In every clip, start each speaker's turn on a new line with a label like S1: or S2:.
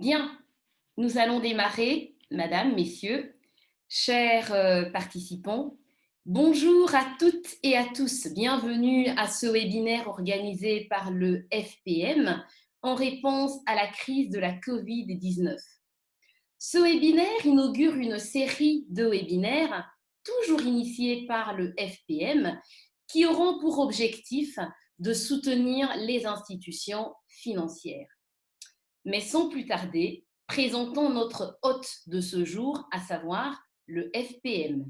S1: Bien, nous allons démarrer, mesdames, messieurs, chers participants. Bonjour à toutes et à tous. Bienvenue à ce webinaire organisé par le FPM en réponse à la crise de la Covid-19. Ce webinaire inaugure une série de webinaires, toujours initiés par le FPM, qui auront pour objectif de soutenir les institutions financières. Mais sans plus tarder, présentons notre hôte de ce jour, à savoir le FPM.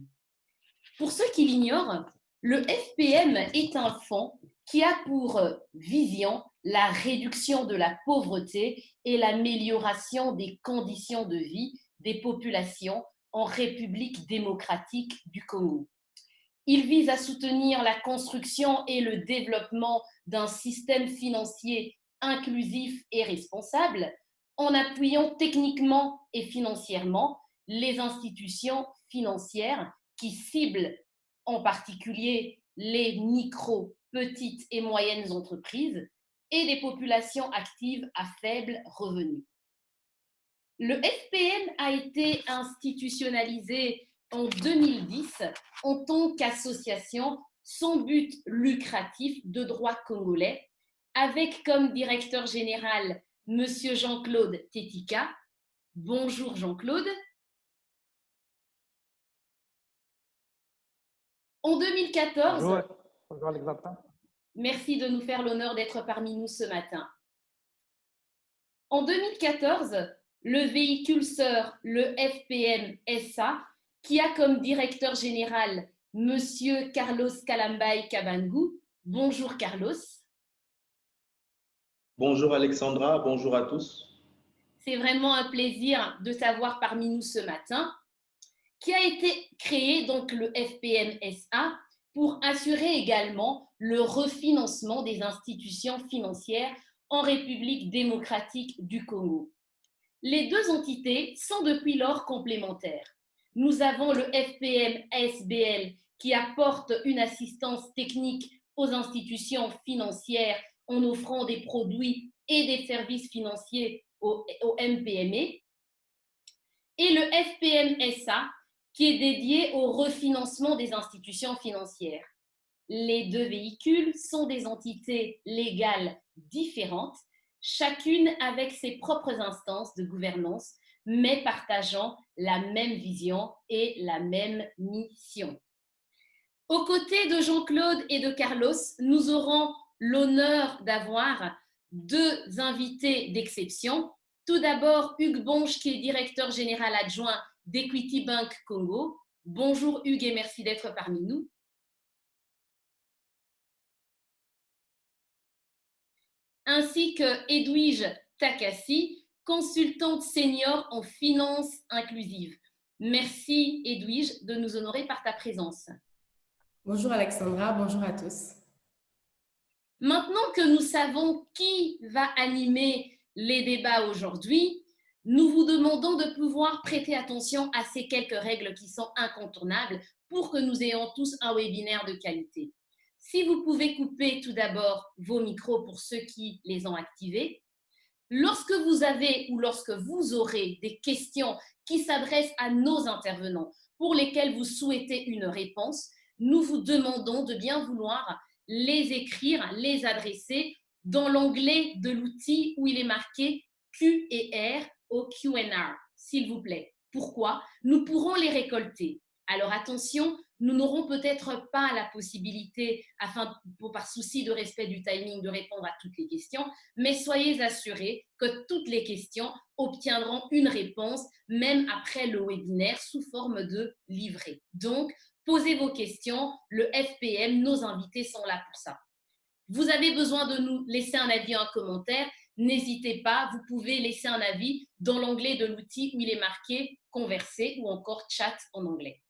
S1: Pour ceux qui l'ignorent, le FPM est un fonds qui a pour vision la réduction de la pauvreté et l'amélioration des conditions de vie des populations en République démocratique du Congo. Il vise à soutenir la construction et le développement d'un système financier inclusif et responsable en appuyant techniquement et financièrement les institutions financières qui ciblent en particulier les micro, petites et moyennes entreprises et des populations actives à faible revenu. Le FPM a été institutionnalisé en 2010 en tant qu'association sans but lucratif de droit congolais, avec comme directeur général Monsieur Jean-Claude Tetika. Bonjour Jean-Claude. En 2014,
S2: Bonjour, bonjour Alexandra.
S1: merci de nous faire l'honneur d'être parmi nous ce matin. En 2014, le véhicule sœur, le FPM SA, qui a comme directeur général Monsieur Carlos Calambay Kabangou. Bonjour Carlos.
S3: Bonjour Alexandra, bonjour à tous.
S1: C'est vraiment un plaisir de t'avoir parmi nous ce matin, qui a été créé donc le FPM SA pour assurer également le refinancement des institutions financières en République démocratique du Congo. Les deux entités sont depuis lors complémentaires. Nous avons le FPM SBL qui apporte une assistance technique aux institutions financières en offrant des produits et des services financiers au MPME, et le FPM SA qui est dédié au refinancement des institutions financières. Les deux véhicules sont des entités légales différentes, chacune avec ses propres instances de gouvernance, mais partageant la même vision et la même mission. Aux côtés de Jean-Claude et de Carlos, nous aurons l'honneur d'avoir deux invités d'exception. Tout d'abord, Hugues Bonche, qui est directeur général adjoint d'Equity Bank Congo. Bonjour Hugues et merci d'être parmi nous. Ainsi que Edwige Takassi, consultante senior en finance inclusive. Merci Edwige de nous honorer par ta présence.
S4: Bonjour Alexandra, bonjour à tous.
S1: Maintenant que nous savons qui va animer les débats aujourd'hui, nous vous demandons de pouvoir prêter attention à ces quelques règles qui sont incontournables pour que nous ayons tous un webinaire de qualité. Si vous pouvez couper tout d'abord vos micros pour ceux qui les ont activés. Lorsque vous avez ou lorsque vous aurez des questions qui s'adressent à nos intervenants pour lesquelles vous souhaitez une réponse, nous vous demandons de bien vouloir les écrire, les adresser dans l'onglet de l'outil où il est marqué Q et R au Q&R, s'il vous plaît. Pourquoi? Nous pourrons les récolter. Alors attention, nous n'aurons peut-être pas la possibilité, par souci de respect du timing, de répondre à toutes les questions, mais soyez assurés que toutes les questions obtiendront une réponse, même après le webinaire, sous forme de livret. Donc, posez vos questions, le FPM, nos invités sont là pour ça. Vous avez besoin de nous laisser un avis, un commentaire, n'hésitez pas, vous pouvez laisser un avis dans l'onglet de l'outil où il est marqué « Converser » ou encore « Chat » en anglais.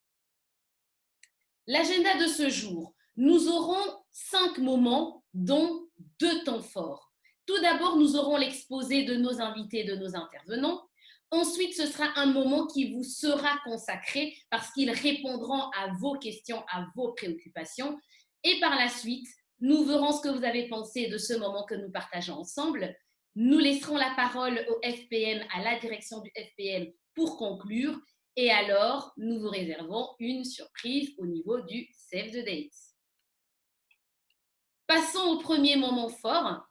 S1: L'agenda de ce jour, nous aurons 5 moments, dont 2 temps forts. Tout d'abord, nous aurons l'exposé de nos invités, de nos intervenants. Ensuite, ce sera un moment qui vous sera consacré parce qu'ils répondront à vos questions, à vos préoccupations. Et par la suite, nous verrons ce que vous avez pensé de ce moment que nous partageons ensemble. Nous laisserons la parole au FPM, à la direction du FPM pour conclure. Et alors, nous vous réservons une surprise au niveau du Save the Dates. Passons au premier moment fort,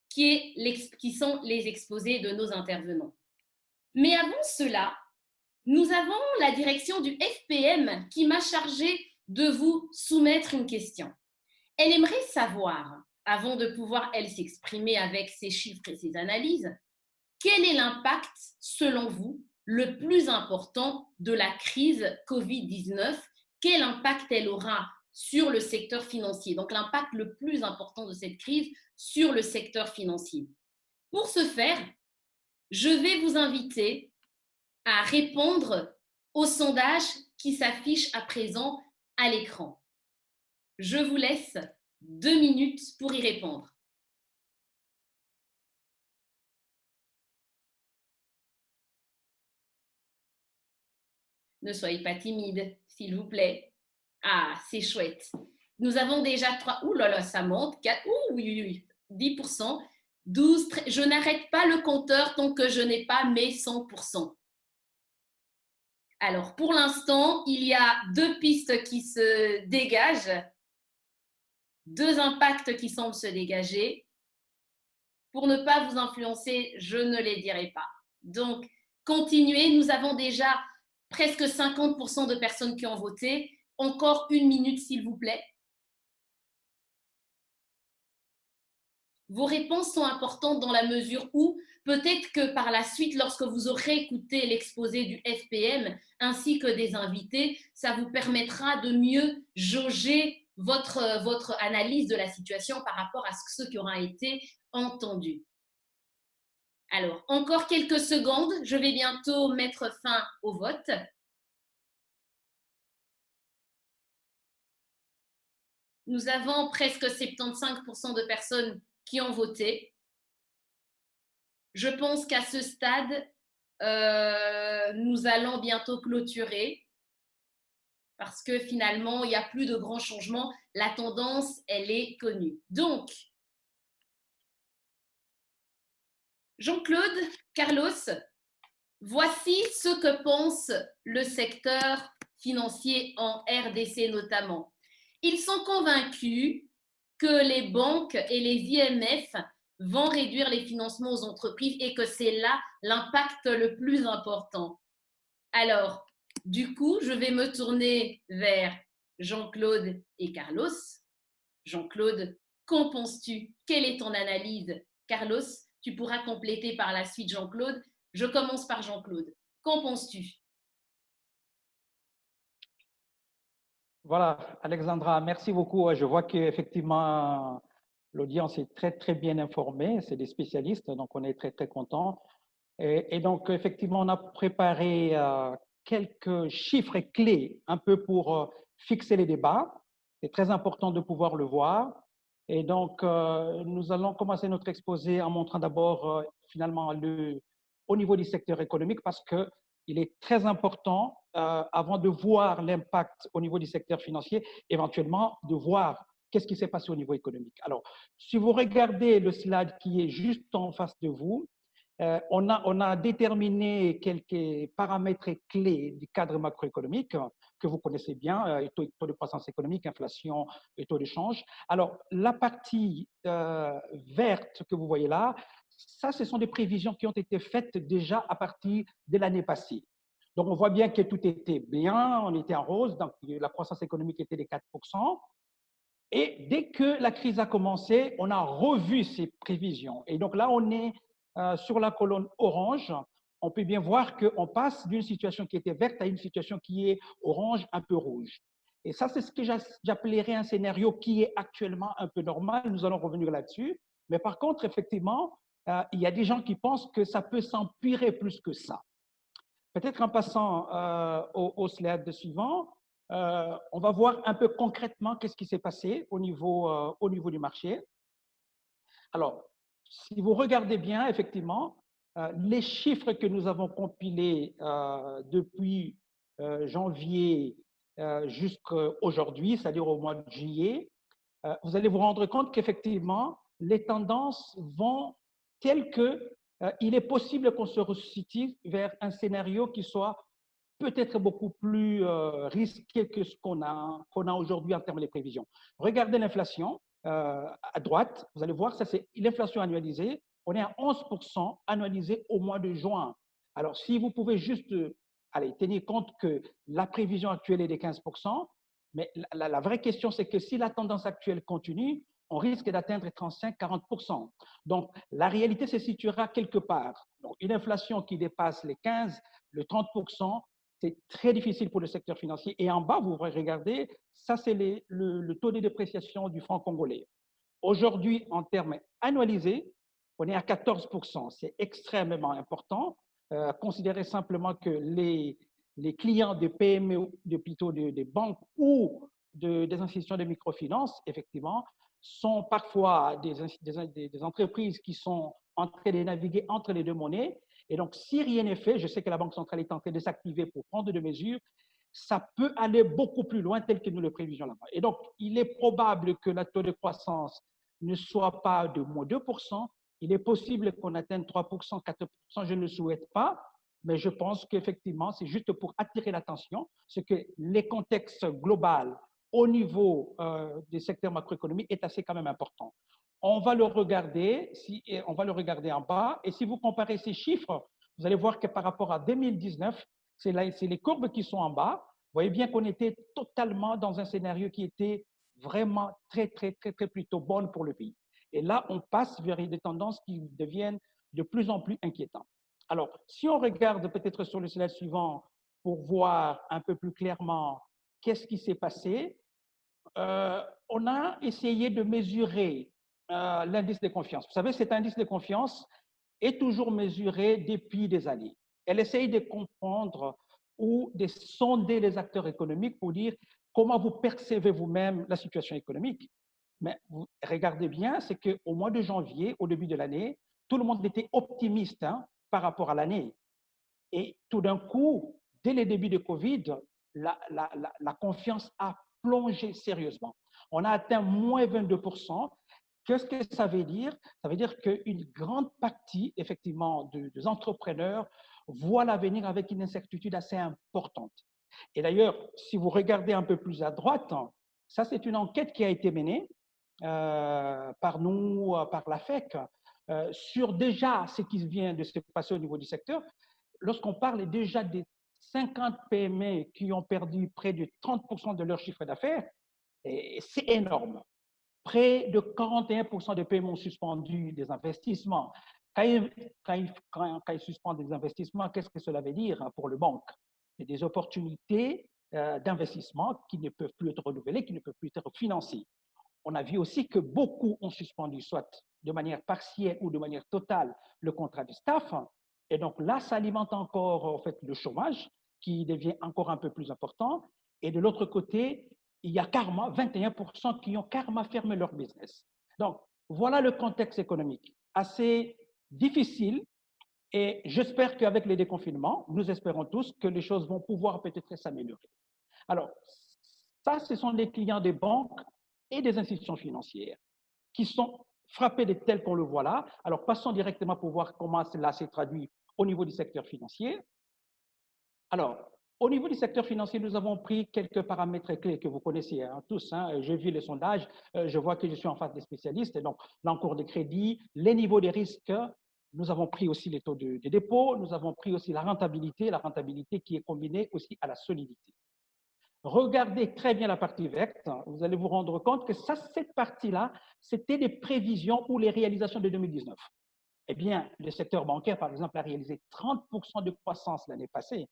S1: qui sont les exposés de nos intervenants. Mais avant cela, nous avons la direction du FPM qui m'a chargé de vous soumettre une question. Elle aimerait savoir, avant de pouvoir, elle, s'exprimer avec ses chiffres et ses analyses, quel est l'impact, selon vous, le plus important de la crise Covid-19? Quel impact elle aura sur le secteur financier? Donc, l'impact le plus important de cette crise sur le secteur financier. Pour ce faire, je vais vous inviter à répondre au sondage qui s'affiche à présent à l'écran. Je vous laisse 2 minutes pour y répondre. Ne soyez pas timide, s'il vous plaît. Ah, c'est chouette. Nous avons déjà 3. Ouh là là, ça monte. 4. Ouh, oui, oui, 10%. 12. Je n'arrête pas le compteur tant que je n'ai pas mes 100%. Alors, pour l'instant, il y a 2 pistes qui se dégagent, 2 impacts qui semblent se dégager. Pour ne pas vous influencer, je ne les dirai pas. Donc, continuez. Nous avons déjà presque 50% de personnes qui ont voté. Encore 1 minute, s'il vous plaît. Vos réponses sont importantes dans la mesure où peut-être que par la suite, lorsque vous aurez écouté l'exposé du FPM ainsi que des invités, ça vous permettra de mieux jauger votre analyse de la situation par rapport à ce qui aura été entendu. Alors, encore quelques secondes, je vais bientôt mettre fin au vote. Nous avons presque 75% de personnes qui ont voté. Je pense qu'à ce stade, nous allons bientôt clôturer parce que finalement, il n'y a plus de grands changements. La tendance, elle est connue. Donc, Jean-Claude, Carlos, voici ce que pense le secteur financier en RDC notamment. Ils sont convaincus que les banques et les IMF vont réduire les financements aux entreprises et que c'est là l'impact le plus important. Alors, du coup, je vais me tourner vers Jean-Claude et Carlos. Jean-Claude, qu'en penses-tu? Quelle est ton analyse? Carlos, tu pourras compléter par la suite Jean-Claude. Je commence par Jean-Claude. Qu'en penses-tu?
S2: Voilà, Alexandra, merci beaucoup. Je vois qu'effectivement, l'audience est très, très bien informée. C'est des spécialistes, donc on est très, très contents. Et donc, effectivement, on a préparé quelques chiffres clés un peu pour fixer les débats. C'est très important de pouvoir le voir. Et donc, nous allons commencer notre exposé en montrant d'abord, finalement, au niveau du secteur économique, parce qu'il est très important, avant de voir l'impact au niveau du secteur financier, éventuellement de voir qu'est-ce qui s'est passé au niveau économique. Alors, si vous regardez le slide qui est juste en face de vous, on a déterminé quelques paramètres clés du cadre macroéconomique que vous connaissez bien, taux de croissance économique, inflation et taux de change. Alors, la partie verte que vous voyez là, ça, ce sont des prévisions qui ont été faites déjà à partir de l'année passée. Donc, on voit bien que tout était bien, on était en rose, donc la croissance économique était de 4%. Et dès que la crise a commencé, on a revu ces prévisions. Et donc là, on est sur la colonne orange. On peut bien voir qu'on passe d'une situation qui était verte à une situation qui est orange, un peu rouge. Et ça, c'est ce que j'appellerais un scénario qui est actuellement un peu normal. Nous allons revenir là-dessus. Mais par contre, effectivement, il y a des gens qui pensent que ça peut s'empirer plus que ça. Peut-être en passant au slide suivant, on va voir un peu concrètement qu'est-ce qui s'est passé au niveau du marché. Alors, si vous regardez bien, effectivement, les chiffres que nous avons compilés depuis janvier jusqu'à aujourd'hui, c'est-à-dire au mois de juillet, vous allez vous rendre compte qu'effectivement, les tendances vont tel que il est possible qu'on se resitue vers un scénario qui soit peut-être beaucoup plus risqué que ce qu'on a aujourd'hui en termes de prévisions. Regardez l'inflation à droite, vous allez voir, ça c'est l'inflation annualisée. On est à 11% annualisé au mois de juin. Alors, si vous pouvez juste allez, tenir compte que la prévision actuelle est de 15%, mais la vraie question, c'est que si la tendance actuelle continue, on risque d'atteindre 35-40%. Donc, la réalité se situera quelque part. Donc, une inflation qui dépasse les 15, le 30%, c'est très difficile pour le secteur financier. Et en bas, vous regardez, ça, c'est le taux de dépréciation du franc congolais. Aujourd'hui, en termes annualisés, on est à 14%. C'est extrêmement important. Considérez simplement que les clients des PME, plutôt des banques ou des institutions de microfinance, effectivement, sont parfois des entreprises qui sont en train de naviguer entre les deux monnaies. Et donc, si rien n'est fait, je sais que la Banque centrale est en train de s'activer pour prendre des mesures, ça peut aller beaucoup plus loin tel que nous le prévisions là-bas. Et donc, il est probable que le taux de croissance ne soit pas de moins 2%. Il est possible qu'on atteigne 3%, 4%, je ne le souhaite pas, mais je pense qu'effectivement, c'est juste pour attirer l'attention, c'est que les contextes globaux au niveau des secteurs macroéconomiques est assez quand même important. On va le regarder, on va le regarder en bas, et si vous comparez ces chiffres, vous allez voir que par rapport à 2019, c'est les courbes qui sont en bas. Vous voyez bien qu'on était totalement dans un scénario qui était vraiment très plutôt bonne pour le pays. Et là, on passe vers des tendances qui deviennent de plus en plus inquiétantes. Alors, si on regarde peut-être sur le slide suivant pour voir un peu plus clairement qu'est-ce qui s'est passé, on a essayé de mesurer l'indice de confiance. Vous savez, cet indice de confiance est toujours mesuré depuis des années. Elle essaye de comprendre ou de sonder les acteurs économiques pour dire comment vous percevez vous-même la situation économique. Mais vous regardez bien, c'est qu'au mois de janvier, au début de l'année, tout le monde était optimiste par rapport à l'année. Et tout d'un coup, dès le début de Covid, la confiance a plongé sérieusement. On a atteint moins 22%. Qu'est-ce que ça veut dire? Ça veut dire qu'une grande partie, effectivement, des entrepreneurs voient l'avenir avec une incertitude assez importante. Et d'ailleurs, si vous regardez un peu plus à droite, ça, c'est une enquête qui a été menée par nous, par la FEC, sur déjà ce qui vient de se passer au niveau du secteur. Lorsqu'on parle déjà des 50 PME qui ont perdu près de 30% de leur chiffre d'affaires, c'est énorme. Près de 41% des PME ont suspendu des investissements. Quand ils suspendent des investissements, qu'est-ce que cela veut dire pour le banque? C'est des opportunités d'investissement qui ne peuvent plus être renouvelées, qui ne peuvent plus être financées. On a vu aussi que beaucoup ont suspendu, soit de manière partielle ou de manière totale, le contrat de staff. Et donc là, ça alimente encore en fait, le chômage qui devient encore un peu plus important. Et de l'autre côté, il y a carrément 21% qui ont carrément fermé leur business. Donc, voilà le contexte économique assez difficile. Et j'espère qu'avec les déconfinements, nous espérons tous que les choses vont pouvoir peut-être s'améliorer. Alors, ça, ce sont les clients des banques et des institutions financières qui sont frappés de tel qu'on le voit là. Alors, passons directement pour voir comment cela s'est traduit au niveau du secteur financier. Alors, au niveau du secteur financier, nous avons pris quelques paramètres clés que vous connaissez tous. J'ai vu les sondages, je vois que je suis en face des spécialistes, donc l'encours de crédit, les niveaux des risques. Nous avons pris aussi les taux de dépôt, nous avons pris aussi la rentabilité qui est combinée aussi à la solidité. Regardez très bien la partie verte, vous allez vous rendre compte que ça, cette partie-là, c'était les prévisions ou les réalisations de 2019. Eh bien, le secteur bancaire, par exemple, a réalisé 30% de croissance l'année passée.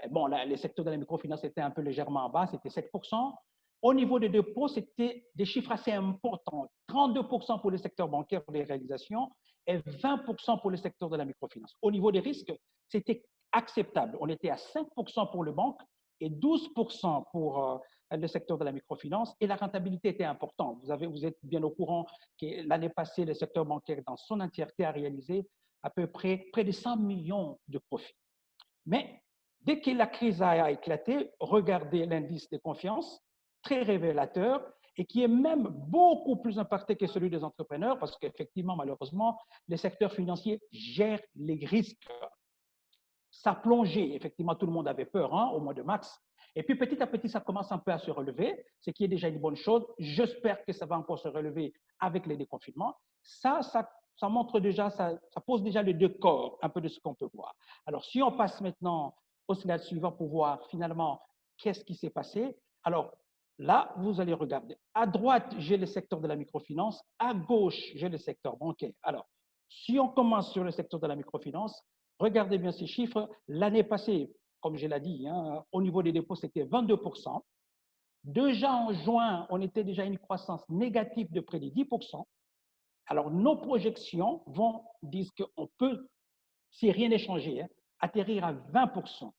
S2: Bon, le secteur de la microfinance était un peu légèrement en bas, c'était 7%. Au niveau des dépôts, c'était des chiffres assez importants. 32% pour le secteur bancaire pour les réalisations et 20% pour le secteur de la microfinance. Au niveau des risques, c'était acceptable. On était à 5% pour les banques et 12% pour le secteur de la microfinance, et la rentabilité était importante. Vous êtes bien au courant que l'année passée, le secteur bancaire dans son entièreté a réalisé à peu près de 100 millions de profits. Mais dès que la crise a éclaté, regardez l'indice de confiance, très révélateur, et qui est même beaucoup plus impacté que celui des entrepreneurs parce qu'effectivement, malheureusement, les secteurs financiers gèrent les risques. Ça a plongé, effectivement, tout le monde avait peur hein, au mois de mars. Et puis petit à petit, ça commence un peu à se relever, ce qui est déjà une bonne chose. J'espère que ça va encore se relever avec les déconfinements. Ça montre déjà, ça pose déjà le décor un peu de ce qu'on peut voir. Alors, si on passe maintenant au slide suivant pour voir finalement qu'est-ce qui s'est passé. Alors, là, vous allez regarder. À droite, j'ai le secteur de la microfinance. À gauche, j'ai le secteur bancaire. Alors, si on commence sur le secteur de la microfinance, regardez bien ces chiffres. L'année passée, comme je l'ai dit, hein, au niveau des dépôts, c'était 22%. Déjà en juin, on était déjà à une croissance négative de près de 10%. Alors, nos projections disent qu'on peut, si rien n'est changé, hein, atterrir à 20%.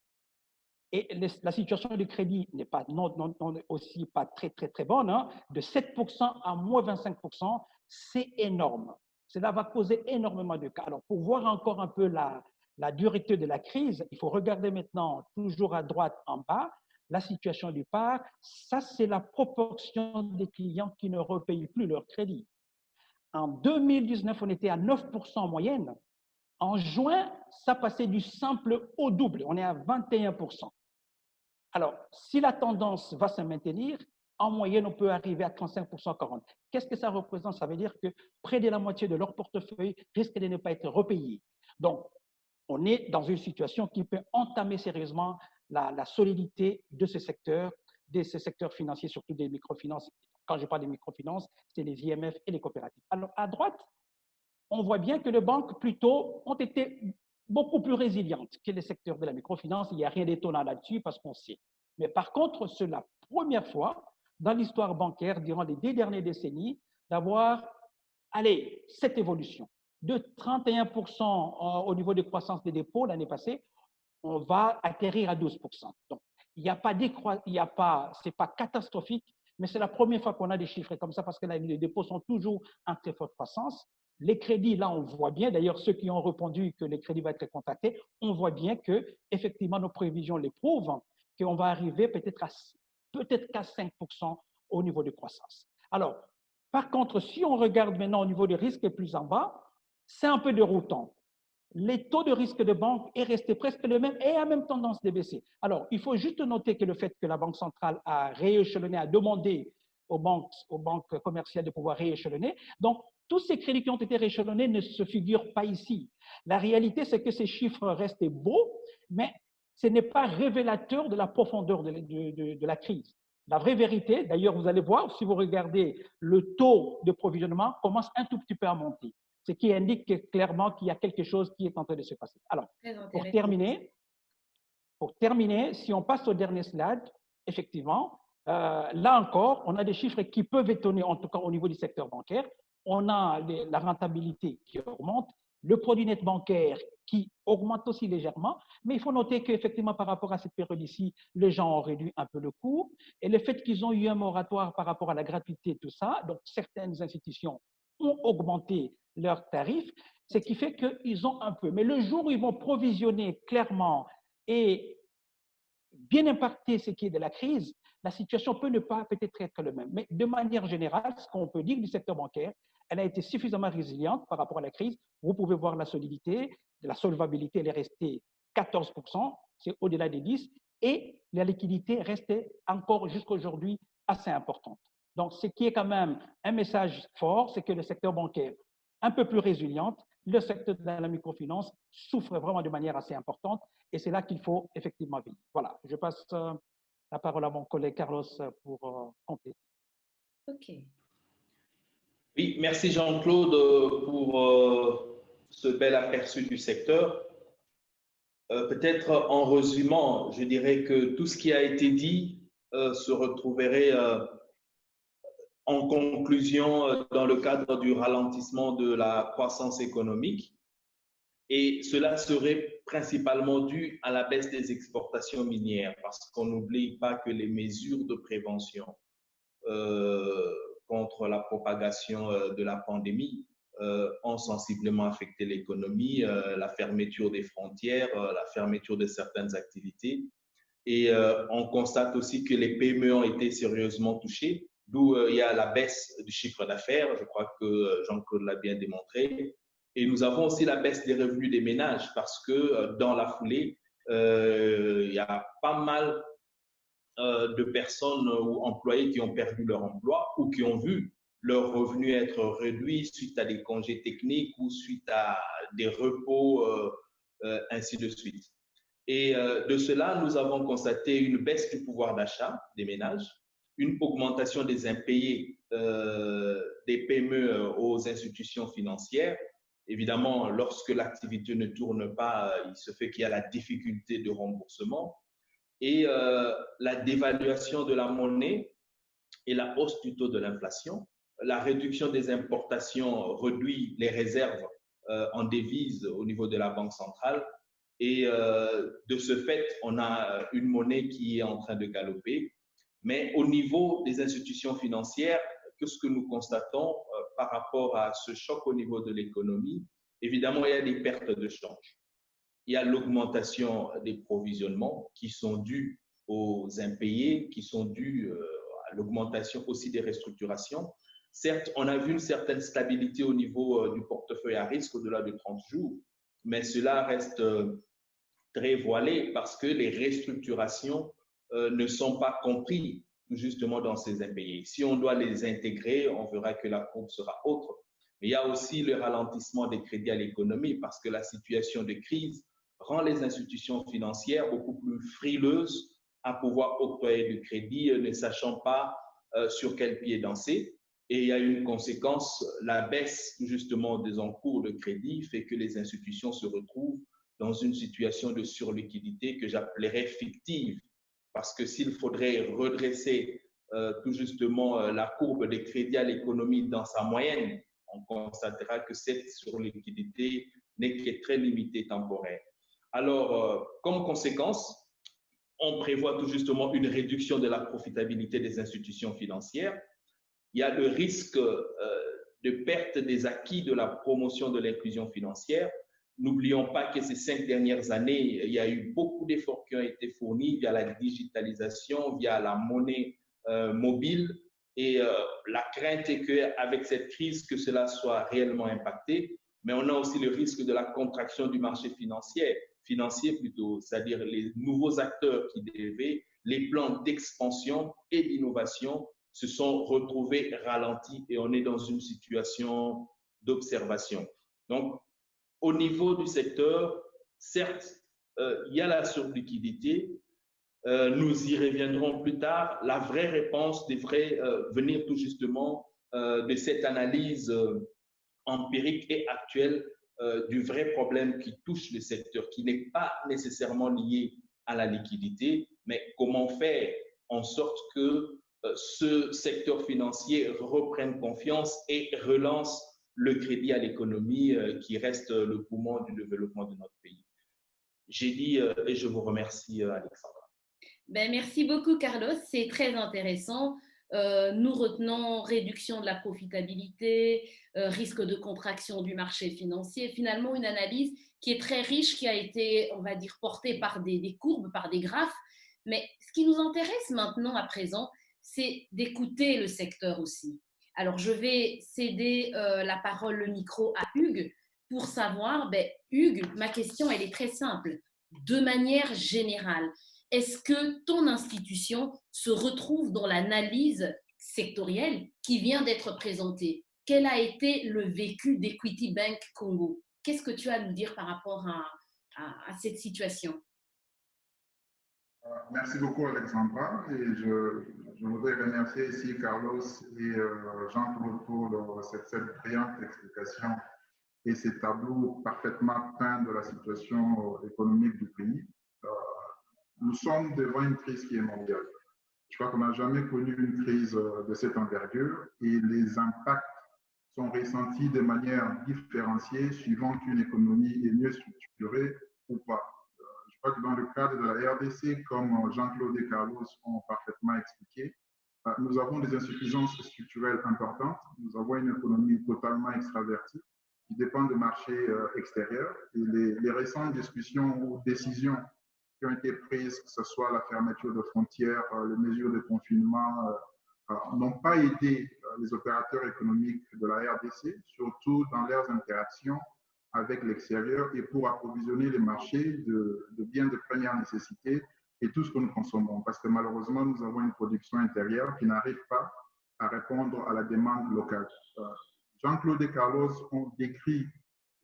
S2: Et la situation du crédit n'est pas aussi pas très, très, très bonne. Hein. De 7% à moins 25%, c'est énorme. Cela va causer énormément de cas. Alors, pour voir encore un peu la dureté de la crise, il faut regarder maintenant, toujours à droite en bas, la situation du parc. Ça, c'est la proportion des clients qui ne repayent plus leur crédit. En 2019, on était à 9% en moyenne. En juin, ça passait du simple au double. On est à 21%. Alors, si la tendance va se maintenir, en moyenne, on peut arriver à 35%, 40%. Qu'est-ce que ça représente? Ça veut dire que près de la moitié de leur portefeuille risque de ne pas être repayé. Donc, on est dans une situation qui peut entamer sérieusement la solidité de ces secteurs financiers, surtout des microfinances. Quand je parle des microfinances, c'est les IMF et les coopératives. Alors, à droite, on voit bien que les banques, plutôt, ont été beaucoup plus résilientes que les secteurs de la microfinance. Il n'y a rien d'étonnant là-dessus parce qu'on sait. Mais par contre, c'est la première fois dans l'histoire bancaire, durant les 10 dernières décennies, d'avoir, cette évolution. De 31% au niveau de croissance des dépôts l'année passée, on va atterrir à 12%. Donc, c'est pas catastrophique, mais c'est la première fois qu'on a des chiffres comme ça parce que les dépôts sont toujours en très forte croissance. Les crédits, là, on voit bien, d'ailleurs, ceux qui ont répondu que les crédits vont être contactés, on voit bien que, effectivement, nos prévisions les prouvent, qu'on va arriver peut-être qu'à 5% au niveau de croissance. Alors, par contre, si on regarde maintenant au niveau des risques plus en bas, c'est un peu déroutant. Les taux de risque de banque est resté presque le même et a même tendance de baisser. Alors, il faut juste noter que le fait que la Banque centrale a rééchelonné, a demandé aux banques commerciales de pouvoir rééchelonner, donc tous ces crédits qui ont été rééchelonnés ne se figurent pas ici. La réalité, c'est que ces chiffres restent beaux, mais ce n'est pas révélateur de la profondeur de la crise. La vraie vérité, d'ailleurs, vous allez voir, si vous regardez le taux de provisionnement, commence un tout petit peu à monter, ce qui indique clairement qu'il y a quelque chose qui est en train de se passer. Alors, pour terminer, si on passe au dernier slide, effectivement, là encore, on a des chiffres qui peuvent étonner, en tout cas au niveau du secteur bancaire. On a la rentabilité qui augmente, le produit net bancaire qui augmente aussi légèrement, mais il faut noter qu'effectivement, par rapport à cette période ici, les gens ont réduit un peu le coût, et le fait qu'ils ont eu un moratoire par rapport à la gratuité, tout ça, donc certaines institutions ont augmenté leurs tarifs, ce qui fait qu'ils ont un peu. Mais le jour où ils vont provisionner clairement et bien impacter ce qui est de la crise, la situation peut ne pas peut-être être le même. Mais de manière générale, ce qu'on peut dire du secteur bancaire, elle a été suffisamment résiliente par rapport à la crise. Vous pouvez voir la solidité, la solvabilité, elle est restée 14%, c'est au-delà des 10%, et la liquidité restait encore jusqu'à aujourd'hui assez importante. Donc, ce qui est quand même un message fort, c'est que le secteur bancaire, un peu plus résiliente, le secteur de la microfinance souffre vraiment de manière assez importante et c'est là qu'il faut effectivement vivre. Voilà, je passe la parole à mon collègue Carlos pour compléter.
S1: OK.
S3: Oui, merci Jean-Claude pour ce bel aperçu du secteur. Peut-être en résumant, je dirais que tout ce qui a été dit se retrouverait en conclusion dans le cadre du ralentissement de la croissance économique. Et cela serait principalement dû à la baisse des exportations minières, parce qu'on n'oublie pas que les mesures de prévention contre la propagation de la pandémie ont sensiblement affecté l'économie, la fermeture des frontières, la fermeture de certaines activités. Et on constate aussi que les PME ont été sérieusement touchées, d'où il y a la baisse du chiffre d'affaires, je crois que Jean-Claude l'a bien démontré. Et nous avons aussi la baisse des revenus des ménages parce que dans la foulée, il y a pas mal de personnes ou employés qui ont perdu leur emploi ou qui ont vu leurs revenus être réduits suite à des congés techniques ou suite à des repos, ainsi de suite. Et de cela, nous avons constaté une baisse du pouvoir d'achat des ménages, une augmentation des impayés des PME aux institutions financières. Évidemment, lorsque l'activité ne tourne pas, il se fait qu'il y a la difficulté de remboursement et la dévaluation de la monnaie et la hausse du taux de l'inflation. La réduction des importations réduit les réserves en devises au niveau de la Banque centrale. Et de ce fait, on a une monnaie qui est en train de galoper. Mais au niveau des institutions financières, qu'est-ce que nous constatons par rapport à ce choc au niveau de l'économie? Évidemment, il y a des pertes de change. Il y a l'augmentation des provisionnements qui sont dus aux impayés, qui sont dus à l'augmentation aussi des restructurations. Certes, on a vu une certaine stabilité au niveau du portefeuille à risque au-delà de 30 jours, mais cela reste très voilé parce que les restructurations ne sont pas comprises justement dans ces impayés. Si on doit les intégrer, on verra que la courbe sera autre. Mais il y a aussi le ralentissement des crédits à l'économie parce que la situation de crise rend les institutions financières beaucoup plus frileuses à pouvoir octroyer du crédit, ne sachant pas sur quel pied danser. Et il y a une conséquence, la baisse justement des encours de crédit fait que les institutions se retrouvent dans une situation de surliquidité que j'appellerais fictive. Parce que s'il faudrait redresser tout justement la courbe des crédits à l'économie dans sa moyenne, on constatera que cette surliquidité n'est que très limitée temporaire. Alors, comme conséquence, on prévoit tout justement une réduction de la profitabilité des institutions financières. Il y a le risque de perte des acquis de la promotion de l'inclusion financière. N'oublions pas que ces 5 dernières années, il y a eu beaucoup d'efforts qui ont été fournis via la digitalisation, via la monnaie mobile. Et la crainte est qu'avec cette crise, que cela soit réellement impacté. Mais on a aussi le risque de la contraction du marché financier plutôt, c'est-à-dire les nouveaux acteurs qui devaient, les plans d'expansion et d'innovation se sont retrouvés ralentis et on est dans une situation d'observation. Donc, au niveau du secteur, certes, il y a la surliquidité, nous y reviendrons plus tard. La vraie réponse devrait venir tout justement de cette analyse empirique et actuelle du vrai problème qui touche le secteur, qui n'est pas nécessairement lié à la liquidité, mais comment faire en sorte que ce secteur financier reprenne confiance et relance le crédit à l'économie qui reste le poumon du développement de notre pays. J'ai dit et je vous remercie, Alexandra.
S1: Ben, merci beaucoup, Carlos. C'est très intéressant. Nous retenons réduction de la profitabilité, risque de contraction du marché financier. Finalement, une analyse qui est très riche, qui a été, on va dire, portée par des courbes, par des graphes. Mais ce qui nous intéresse maintenant, à présent, c'est d'écouter le secteur aussi. Alors, je vais céder la parole, le micro à Hugues pour savoir, ben, Hugues, ma question, elle est très simple. De manière générale, est-ce que ton institution se retrouve dans l'analyse sectorielle qui vient d'être présentée? Quel a été le vécu d'Equity Bank Congo? Qu'est-ce que tu as à nous dire par rapport à cette situation?
S5: Merci beaucoup, Alexandra. Et je voudrais remercier ici Carlos et Jean-Claude pour cette brillante explication et ces tableaux parfaitement peints de la situation économique du pays. Nous sommes devant une crise qui est mondiale. Je crois qu'on n'a jamais connu une crise de cette envergure et les impacts sont ressentis de manière différenciée suivant qu'une économie est mieux structurée ou pas. Je crois que dans le cadre de la RDC, comme Jean-Claude et Carlos ont parfaitement expliqué, nous avons des insuffisances structurelles importantes. Nous avons une économie totalement extravertie qui dépend de marchés extérieurs. Et les récentes discussions ou décisions qui ont été prises, que ce soit la fermeture de frontières, les mesures de confinement n'ont pas aidé les opérateurs économiques de la RDC, surtout dans leurs interactions avec l'extérieur et pour approvisionner les marchés de biens de première nécessité et tout ce que nous consommons. Parce que malheureusement, nous avons une production intérieure qui n'arrive pas à répondre à la demande locale. Jean-Claude et Carlos ont décrit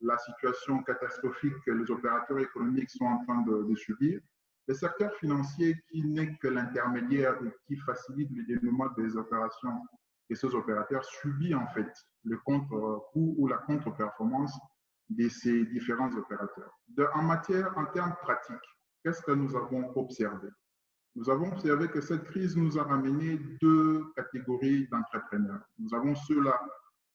S5: la situation catastrophique que les opérateurs économiques sont en train de subir. Le secteur financier, qui n'est que l'intermédiaire et qui facilite le dénouement des opérations de ces opérateurs, subit en fait le contre-coup ou la contre-performance de ces différents opérateurs. En termes pratiques, qu'est-ce que nous avons observé? Nous avons observé que cette crise nous a ramené deux catégories d'entrepreneurs. Nous avons ceux-là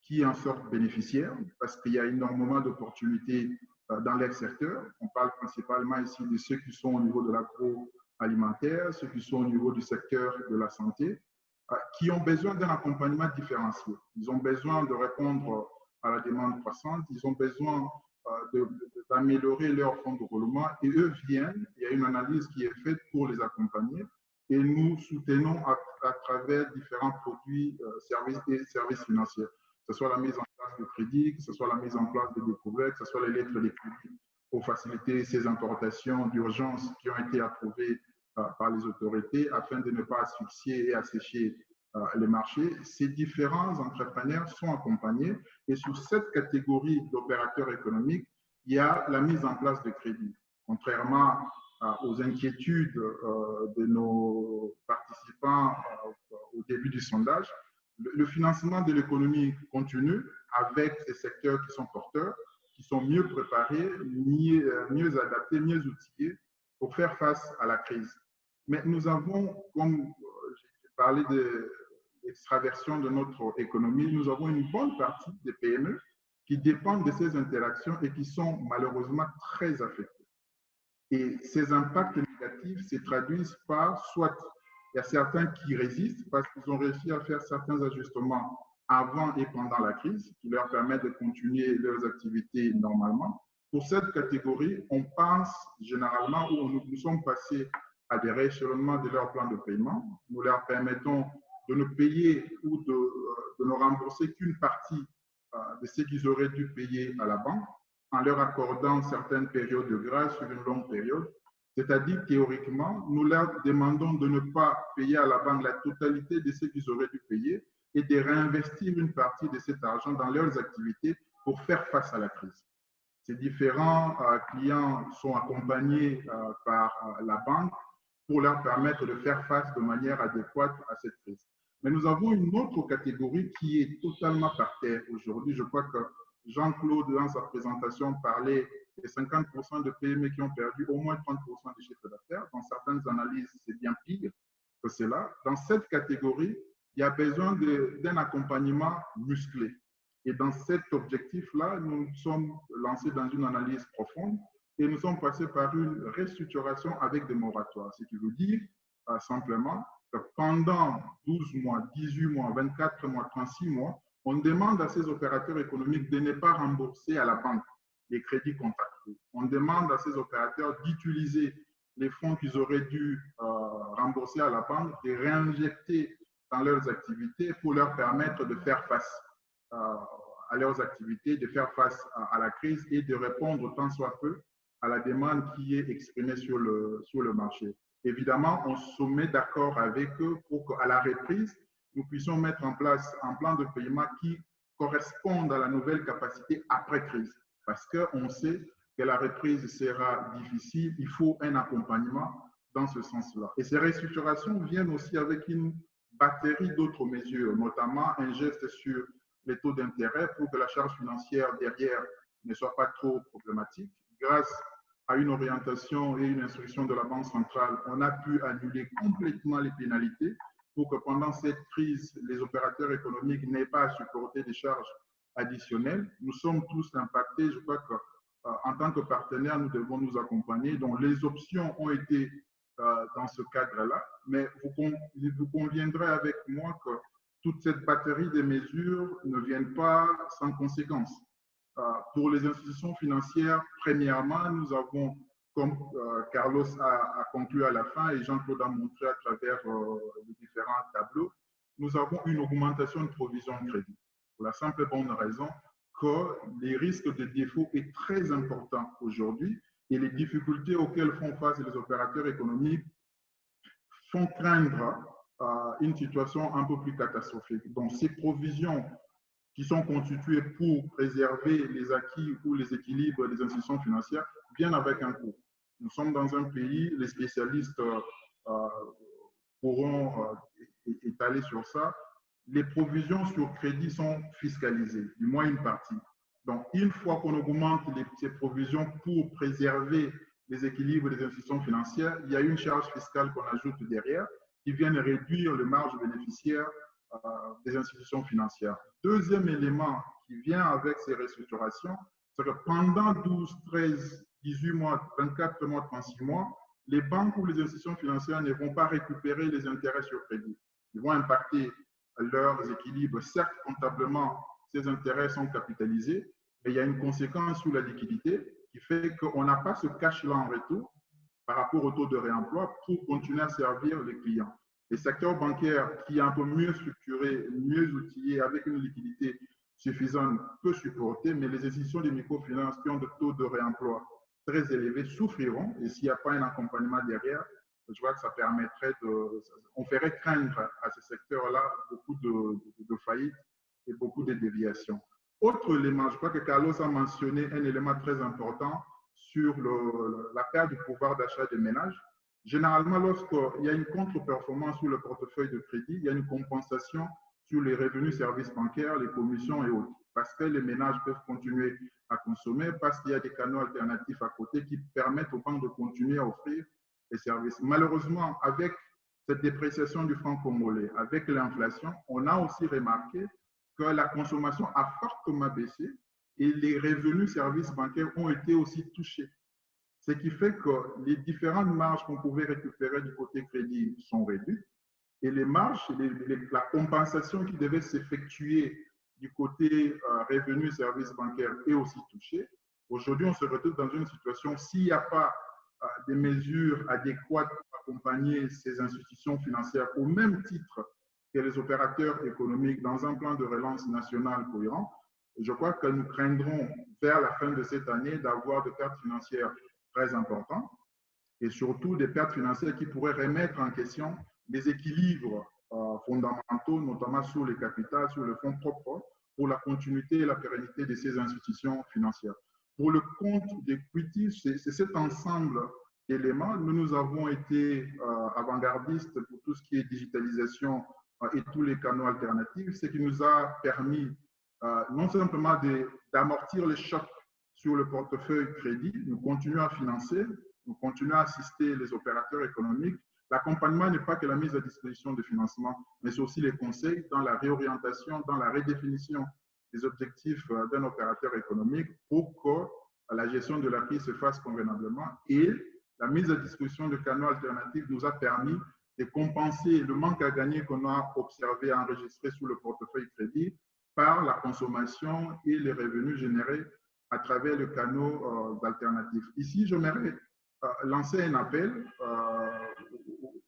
S5: qui en sortent bénéficiaires parce qu'il y a énormément d'opportunités dans leur secteur. On parle principalement ici de ceux qui sont au niveau de l'agroalimentaire, ceux qui sont au niveau du secteur de la santé, qui ont besoin d'un accompagnement différencié. Ils ont besoin de répondre à la demande croissante, ils ont besoin d'améliorer leur fonds de roulement et eux viennent, il y a une analyse qui est faite pour les accompagner et nous soutenons à travers différents produits, services et services financiers, que ce soit la mise en place de crédit, que ce soit la mise en place de découvertes, que ce soit les lettres de crédit pour faciliter ces importations d'urgence qui ont été approuvées par les autorités afin de ne pas asphyxier et assécher les marchés. Ces différents entrepreneurs sont accompagnés et sur cette catégorie d'opérateurs économiques, il y a la mise en place de crédit. Contrairement aux inquiétudes de nos participants au début du sondage, le financement de l'économie continue avec ces secteurs qui sont porteurs, qui sont mieux préparés, mieux adaptés, mieux outillés pour faire face à la crise. Mais nous avons, comme j'ai parlé de l'extraversion de notre économie, nous avons une bonne partie des PME qui dépendent de ces interactions et qui sont malheureusement très affectées. Et ces impacts négatifs se traduisent par soit il y a certains qui résistent parce qu'ils ont réussi à faire certains ajustements avant et pendant la crise qui leur permettent de continuer leurs activités normalement. Pour cette catégorie, on pense généralement où nous sommes passés à des rééchelonnements de leur plan de paiement. Nous leur permettons de ne payer ou de ne rembourser qu'une partie de ce qu'ils auraient dû payer à la banque en leur accordant certaines périodes de grâce sur une longue période. C'est-à-dire, théoriquement, nous leur demandons de ne pas payer à la banque la totalité de ce qu'ils auraient dû payer et de réinvestir une partie de cet argent dans leurs activités pour faire face à la crise. Ces différents clients sont accompagnés par la banque pour leur permettre de faire face de manière adéquate à cette crise. Mais nous avons une autre catégorie qui est totalement par terre aujourd'hui. Je crois que Jean-Claude, dans sa présentation, parlait des 50% de PME qui ont perdu au moins 30% du chiffre d'affaires. Dans certaines analyses, c'est bien pire que cela. Dans cette catégorie, il y a besoin d'un accompagnement musclé. Et dans cet objectif-là, nous sommes lancés dans une analyse profonde et nous sommes passés par une restructuration avec des moratoires. Ce qui veut dire simplement que pendant 12 mois, 18 mois, 24 mois, 36 mois, on demande à ces opérateurs économiques de ne pas rembourser à la banque les crédits contractés. On demande à ces opérateurs d'utiliser les fonds qu'ils auraient dû rembourser à la banque, de réinjecter dans leurs activités pour leur permettre de faire face à leurs activités, de faire face à la crise et de répondre tant soit peu à la demande qui est exprimée sur le marché. Évidemment, on se met d'accord avec eux pour qu'à la reprise, nous puissions mettre en place un plan de paiement qui corresponde à la nouvelle capacité après crise. Parce qu'on sait que la reprise sera difficile, il faut un accompagnement dans ce sens-là. Et ces restructurations viennent aussi avec une batterie d'autres mesures, notamment un geste sur les taux d'intérêt pour que la charge financière derrière ne soit pas trop problématique. Grâce à une orientation et une instruction de la Banque centrale, on a pu annuler complètement les pénalités pour que pendant cette crise, les opérateurs économiques n'aient pas à supporter des charges additionnelles. Nous sommes tous impactés. Je crois qu'en tant que partenaires, nous devons nous accompagner. Donc, les options ont été dans ce cadre-là, mais vous conviendrez avec moi que toute cette batterie de mesures ne viennent pas sans conséquences. Pour les institutions financières, premièrement, nous avons, comme Carlos a conclu à la fin et Jean-Claude a montré à travers les différents tableaux, nous avons une augmentation de provision de crédit. Pour la simple et bonne raison que les risques de défaut est très important aujourd'hui et les difficultés auxquelles font face les opérateurs économiques font craindre une situation un peu plus catastrophique. Donc, ces provisions qui sont constituées pour préserver les acquis ou les équilibres des institutions financières viennent avec un coût. Nous sommes dans un pays, les spécialistes pourront étaler sur ça. Les provisions sur crédit sont fiscalisées, du moins une partie. Donc, une fois qu'on augmente ces provisions pour préserver les équilibres des institutions financières, il y a une charge fiscale qu'on ajoute derrière qui vient réduire les marges bénéficiaires des institutions financières. Deuxième élément qui vient avec ces restructurations, c'est que pendant 12, 13, 18 mois, 24 mois, 36 mois, les banques ou les institutions financières ne vont pas récupérer les intérêts sur crédit. Ils vont impacter leurs équilibres. Certes, comptablement, ces intérêts sont capitalisés, mais il y a une conséquence sur la liquidité qui fait qu'on n'a pas ce cash-là en retour par rapport au taux de réemploi pour continuer à servir les clients. Le secteur bancaire qui est un peu mieux structuré, mieux outillé, avec une liquidité suffisante, peut supporter, mais les institutions de microfinance qui ont des taux de réemploi très élevés souffriront. Et s'il n'y a pas un accompagnement derrière, je vois que ça permettrait on ferait craindre à ce secteur-là beaucoup de faillites et beaucoup de déviations. Autre élément, je crois que Carlos a mentionné un élément très important sur la perte du pouvoir d'achat des ménages. Généralement, lorsqu'il y a une contre-performance sur le portefeuille de crédit, il y a une compensation sur les revenus services bancaires, les commissions et autres, parce que les ménages peuvent continuer à consommer, parce qu'il y a des canaux alternatifs à côté qui permettent aux banques de continuer à offrir les services. Malheureusement, avec cette dépréciation du franc congolais, avec l'inflation, on a aussi remarqué que la consommation a fortement baissé et les revenus services bancaires ont été aussi touchés. Ce qui fait que les différentes marges qu'on pouvait récupérer du côté crédit sont réduites et les marges, la compensation qui devait s'effectuer du côté revenus services bancaires est aussi touchée. Aujourd'hui, on se retrouve dans une situation, s'il n'y a pas des mesures adéquates pour accompagner ces institutions financières au même titre que les opérateurs économiques dans un plan de relance national cohérent, je crois que nous craindrons vers la fin de cette année d'avoir des pertes financières très importantes et surtout des pertes financières qui pourraient remettre en question les équilibres fondamentaux, notamment sur les capitaux, sur le fonds propre, pour la continuité et la pérennité de ces institutions financières. Pour le compte d'equity, c'est cet ensemble d'éléments. Nous avons été avant-gardistes pour tout ce qui est digitalisation et tous les canaux alternatifs, ce qui nous a permis non simplement d'amortir les chocs sur le portefeuille crédit, nous continuons à financer, nous continuons à assister les opérateurs économiques. L'accompagnement n'est pas que la mise à disposition de financement, mais c'est aussi les conseils dans la réorientation, dans la redéfinition des objectifs d'un opérateur économique pour que la gestion de la crise se fasse convenablement. Et la mise à disposition de canaux alternatifs nous a permis de compenser le manque à gagner qu'on a observé, enregistré sur le portefeuille crédit par la consommation et les revenus générés à travers le canaux alternatifs. Ici, j'aimerais lancer un appel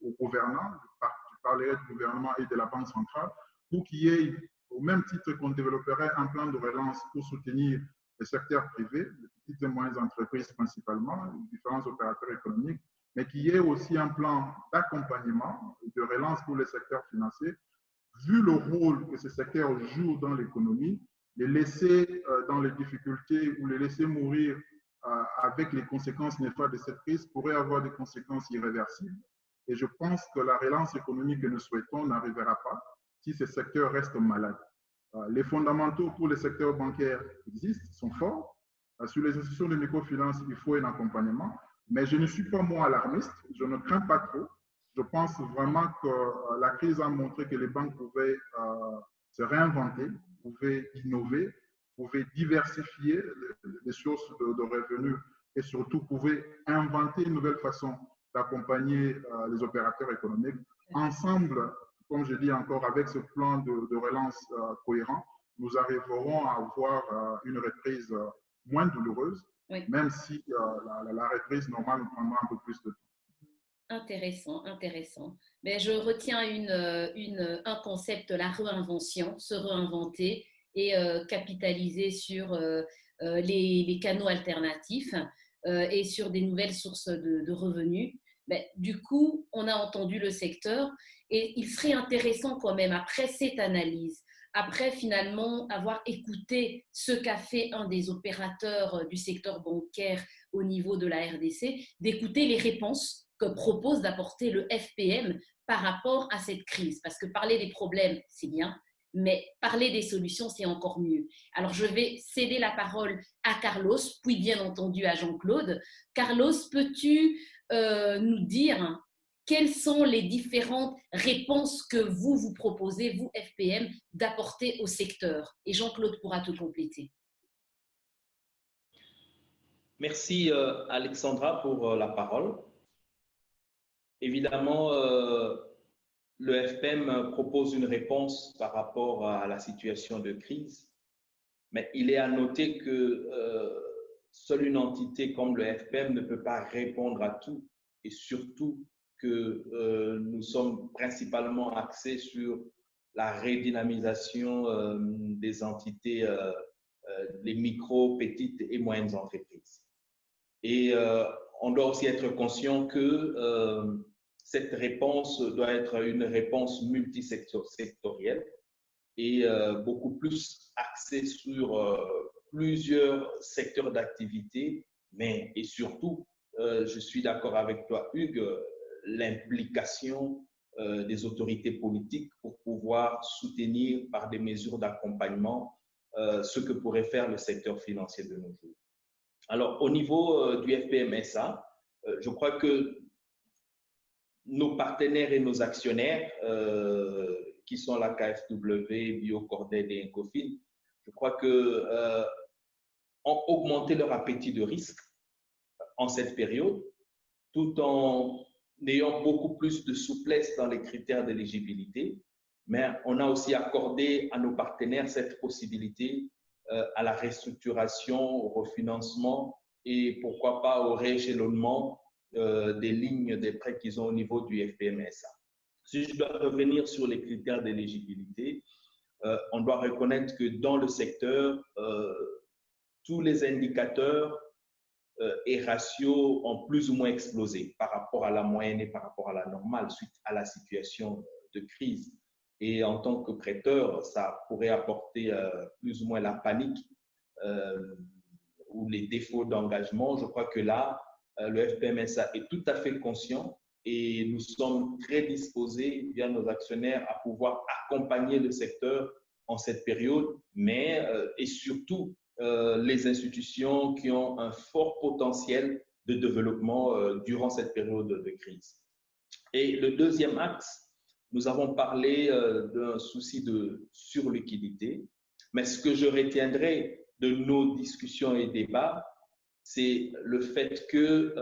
S5: aux gouvernants, je parlerai du gouvernement et de la Banque centrale, pour qu'il y ait, au même titre qu'on développerait un plan de relance pour soutenir le secteur privé, les petites et moyennes entreprises principalement, les différents opérateurs économiques, mais qu'il y ait aussi un plan d'accompagnement et de relance pour le secteur financier, vu le rôle que ce secteur joue dans l'économie, les laisser dans les difficultés ou les laisser mourir avec les conséquences néfastes de cette crise pourrait avoir des conséquences irréversibles. Et je pense que la relance économique que nous souhaitons n'arrivera pas si ce secteur reste malade. Les fondamentaux pour le secteur bancaire existent, sont forts. Sur les institutions de microfinance, il faut un accompagnement. Mais je ne suis pas moi alarmiste, je ne crains pas trop. Je pense vraiment que la crise a montré que les banques pouvaient se réinventer, pouvaient innover, pouvaient diversifier les sources de revenus et surtout pouvaient inventer une nouvelle façon d'accompagner les opérateurs économiques. Ensemble, comme je dis encore, avec ce plan de relance cohérent, nous arriverons à avoir une reprise moins douloureuse, oui, même si la reprise normale nous prendra un peu plus de temps.
S1: Intéressant, intéressant. Mais je retiens un concept, la réinvention, se réinventer et capitaliser sur les canaux alternatifs et sur des nouvelles sources de revenus. Ben, du coup, on a entendu le secteur et il serait intéressant quand même, après cette analyse, après finalement avoir écouté ce qu'a fait un des opérateurs du secteur bancaire au niveau de la RDC, d'écouter les réponses que propose d'apporter le FPM par rapport à cette crise. Parce que parler des problèmes, c'est bien, mais parler des solutions, c'est encore mieux. Alors, je vais céder la parole à Carlos, puis bien entendu à Jean-Claude. Carlos, peux-tu nous dire quelles sont les différentes réponses que vous proposez, vous, FPM, d'apporter au secteur? Et Jean-Claude pourra te compléter.
S3: Merci Alexandra pour la parole. Évidemment, le FPM propose une réponse par rapport à la situation de crise, mais il est à noter que seule une entité comme le FPM ne peut pas répondre à tout, et surtout que nous sommes principalement axés sur la redynamisation des entités, les micro, petites et moyennes entreprises. Et on doit aussi être conscient que cette réponse doit être une réponse multisectorielle et beaucoup plus axée sur plusieurs secteurs d'activité, mais et surtout, je suis d'accord avec toi, Hugues, l'implication des autorités politiques pour pouvoir soutenir par des mesures d'accompagnement ce que pourrait faire le secteur financier de nos jours. Alors, au niveau du FPM-SA, je crois que nos partenaires et nos actionnaires, qui sont la KfW, BioCordel et Incofin, je crois que ont augmenté leur appétit de risque en cette période, tout en ayant beaucoup plus de souplesse dans les critères d'éligibilité. Mais on a aussi accordé à nos partenaires cette possibilité à la restructuration, au refinancement et pourquoi pas au rééchelonnement des lignes des prêts qu'ils ont au niveau du FPM-SA. Si je dois revenir sur les critères d'éligibilité, on doit reconnaître que dans le secteur, tous les indicateurs et ratios ont plus ou moins explosé par rapport à la moyenne et par rapport à la normale suite à la situation de crise. Et en tant que prêteur, ça pourrait apporter plus ou moins la panique ou les défauts d'engagement. Je crois que là, le FPM-SA est tout à fait conscient et nous sommes très disposés, via nos actionnaires, à pouvoir accompagner le secteur en cette période, mais et surtout les institutions qui ont un fort potentiel de développement durant cette période de crise. Et le deuxième axe, nous avons parlé d'un souci de surliquidité, mais ce que je retiendrai de nos discussions et débats, c'est le fait que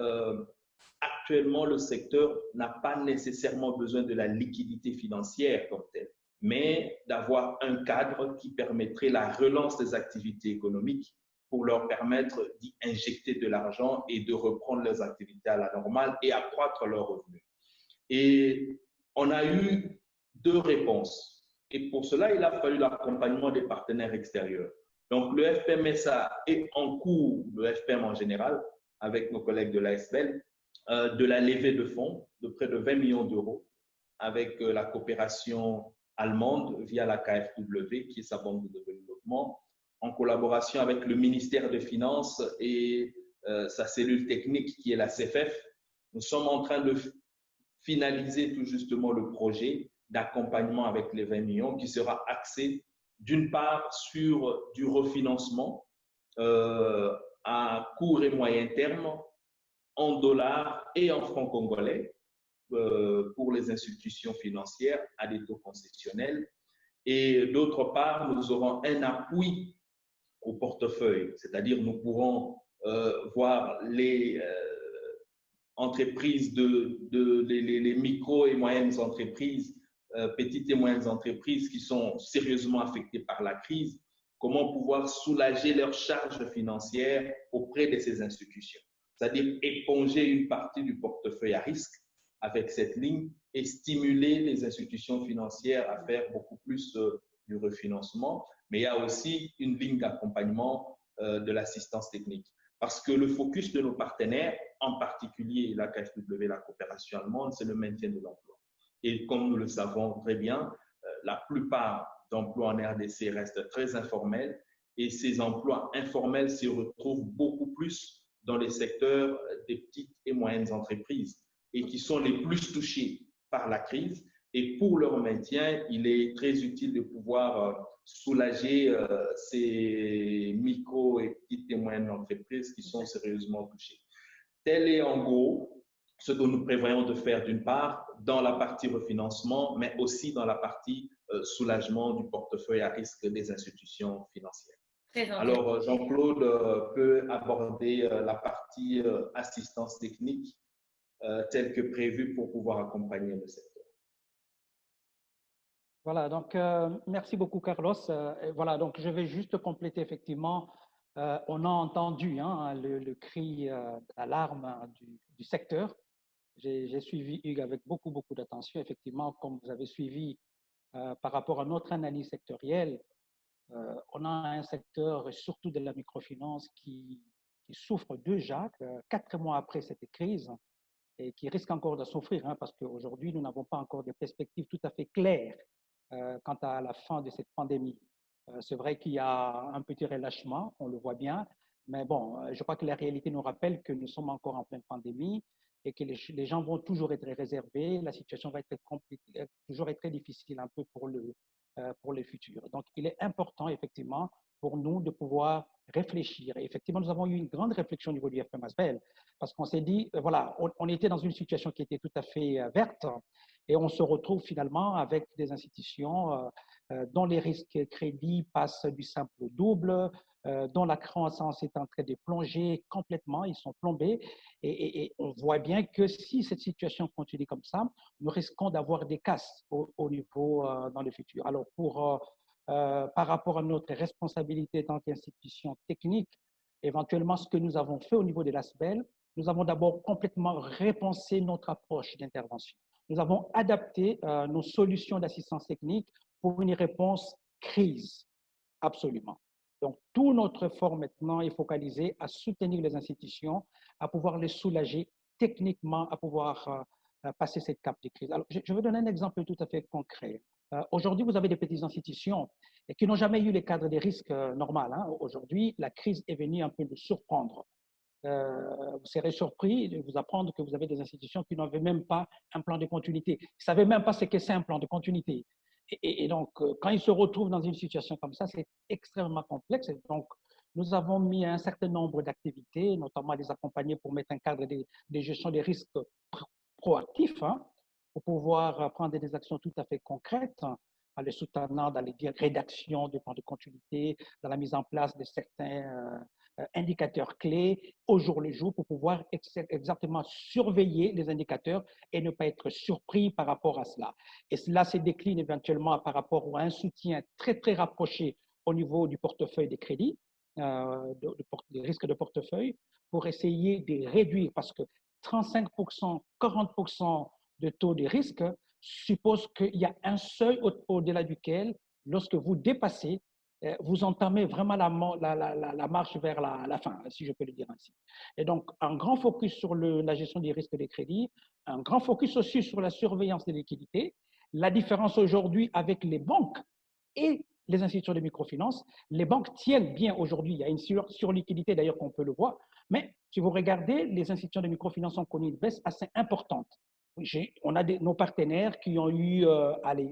S3: actuellement le secteur n'a pas nécessairement besoin de la liquidité financière comme telle, mais d'avoir un cadre qui permettrait la relance des activités économiques pour leur permettre d'y injecter de l'argent et de reprendre leurs activités à la normale et accroître leurs revenus. Et on a eu deux réponses. Et pour cela, il a fallu l'accompagnement des partenaires extérieurs. Donc, le FPM-SA est en cours, le FPM en général, avec nos collègues de l'ASBEL, de la levée de fonds de près de 20 millions d'euros avec la coopération allemande via la KfW, qui est sa banque de développement, en collaboration avec le ministère des Finances et sa cellule technique qui est la CFF. Nous sommes en train de finaliser tout justement le projet d'accompagnement avec les 20 millions qui sera axé d'une part sur du refinancement à court et moyen terme en dollars et en francs congolais pour les institutions financières à des taux concessionnels. Et d'autre part, nous aurons un appui au portefeuille, c'est-à-dire nous pourrons voir les entreprises, les micro et moyennes entreprises, petites et moyennes entreprises qui sont sérieusement affectées par la crise, comment pouvoir soulager leurs charges financières auprès de ces institutions, c'est-à-dire éponger une partie du portefeuille à risque avec cette ligne et stimuler les institutions financières à faire beaucoup plus du refinancement. Mais il y a aussi une ligne d'accompagnement de l'assistance technique. Parce que le focus de nos partenaires, en particulier la KfW, la coopération allemande, c'est le maintien de l'emploi. Et comme nous le savons très bien, la plupart d'emplois en RDC restent très informels et ces emplois informels se retrouvent beaucoup plus dans les secteurs des petites et moyennes entreprises et qui sont les plus touchés par la crise. Et pour leur maintien, il est très utile de pouvoir soulager ces micro et petites et moyennes entreprises qui sont sérieusement touchées. Tel est en gros ce que nous prévoyons de faire d'une part dans la partie refinancement, mais aussi dans la partie soulagement du portefeuille à risque des institutions financières. Alors, Jean-Claude peut aborder la partie assistance technique telle que prévue pour pouvoir accompagner le secteur.
S2: Voilà, donc merci beaucoup Carlos. Voilà, donc je vais juste compléter effectivement. On a entendu le cri d'alarme du secteur. J'ai suivi Hugues avec beaucoup d'attention. Effectivement, comme vous avez suivi par rapport à notre analyse sectorielle, on a un secteur, surtout de la microfinance, qui souffre déjà 4 mois après cette crise et qui risque encore de souffrir parce qu'aujourd'hui, nous n'avons pas encore de perspectives tout à fait claires quant à la fin de cette pandémie. C'est vrai qu'il y a un petit relâchement, on le voit bien, mais bon, je crois que la réalité nous rappelle que nous sommes encore en pleine pandémie et que les gens vont toujours être réservés, la situation va être toujours être très difficile un peu pour le futur. Donc, il est important, effectivement, pour nous de pouvoir réfléchir. Et effectivement, nous avons eu une grande réflexion au niveau du FMASBL parce qu'on s'est dit, voilà, on était dans une situation qui était tout à fait verte et on se retrouve finalement avec des institutions dont les risques crédits passent du simple au double, dont la croissance est en train de plonger complètement, ils sont plombés. Et on voit bien que si cette situation continue comme ça, nous risquons d'avoir des casses au niveau dans le futur. Alors, par rapport à notre responsabilité en tant qu'institution technique, éventuellement, ce que nous avons fait au niveau de l'ASBEL, nous avons d'abord complètement repensé notre approche d'intervention. Nous avons adapté nos solutions d'assistance technique pour une réponse crise, absolument. Donc, tout notre effort maintenant est focalisé à soutenir les institutions, à pouvoir les soulager techniquement, à pouvoir passer cette cape de crise. Alors, je vais donner un exemple tout à fait concret. Aujourd'hui, vous avez des petites institutions qui n'ont jamais eu les cadres des risques normaux. Aujourd'hui, la crise est venue un peu de surprendre. Vous serez surpris de vous apprendre que vous avez des institutions qui n'avaient même pas un plan de continuité, qui ne savaient même pas ce que c'est un plan de continuité. Et donc, quand ils se retrouvent dans une situation comme ça, c'est extrêmement complexe. Et donc, nous avons mis un certain nombre d'activités, notamment les accompagner pour mettre un cadre de gestion des risques proactifs, pour pouvoir prendre des actions tout à fait concrètes, en les soutenant dans les rédactions de plans de continuité, dans la mise en place de certains indicateurs clés au jour le jour pour pouvoir exactement surveiller les indicateurs et ne pas être surpris par rapport à cela. Et cela se décline éventuellement par rapport à un soutien très rapproché au niveau du portefeuille des crédits, des risques de portefeuille, pour essayer de réduire, parce que 35%, 40% de taux de risque suppose qu'il y a un seuil au-delà duquel, lorsque vous dépassez, vous entamez vraiment la marche vers la fin, si je peux le dire ainsi. Et donc, un grand focus sur la gestion des risques des crédits, un grand focus aussi sur la surveillance des liquidités. La différence aujourd'hui avec les banques et les institutions de microfinance, les banques tiennent bien aujourd'hui. Il y a une surliquidité d'ailleurs qu'on peut le voir, mais si vous regardez, les institutions de microfinance ont connu une baisse assez importante. On a nos partenaires qui ont eu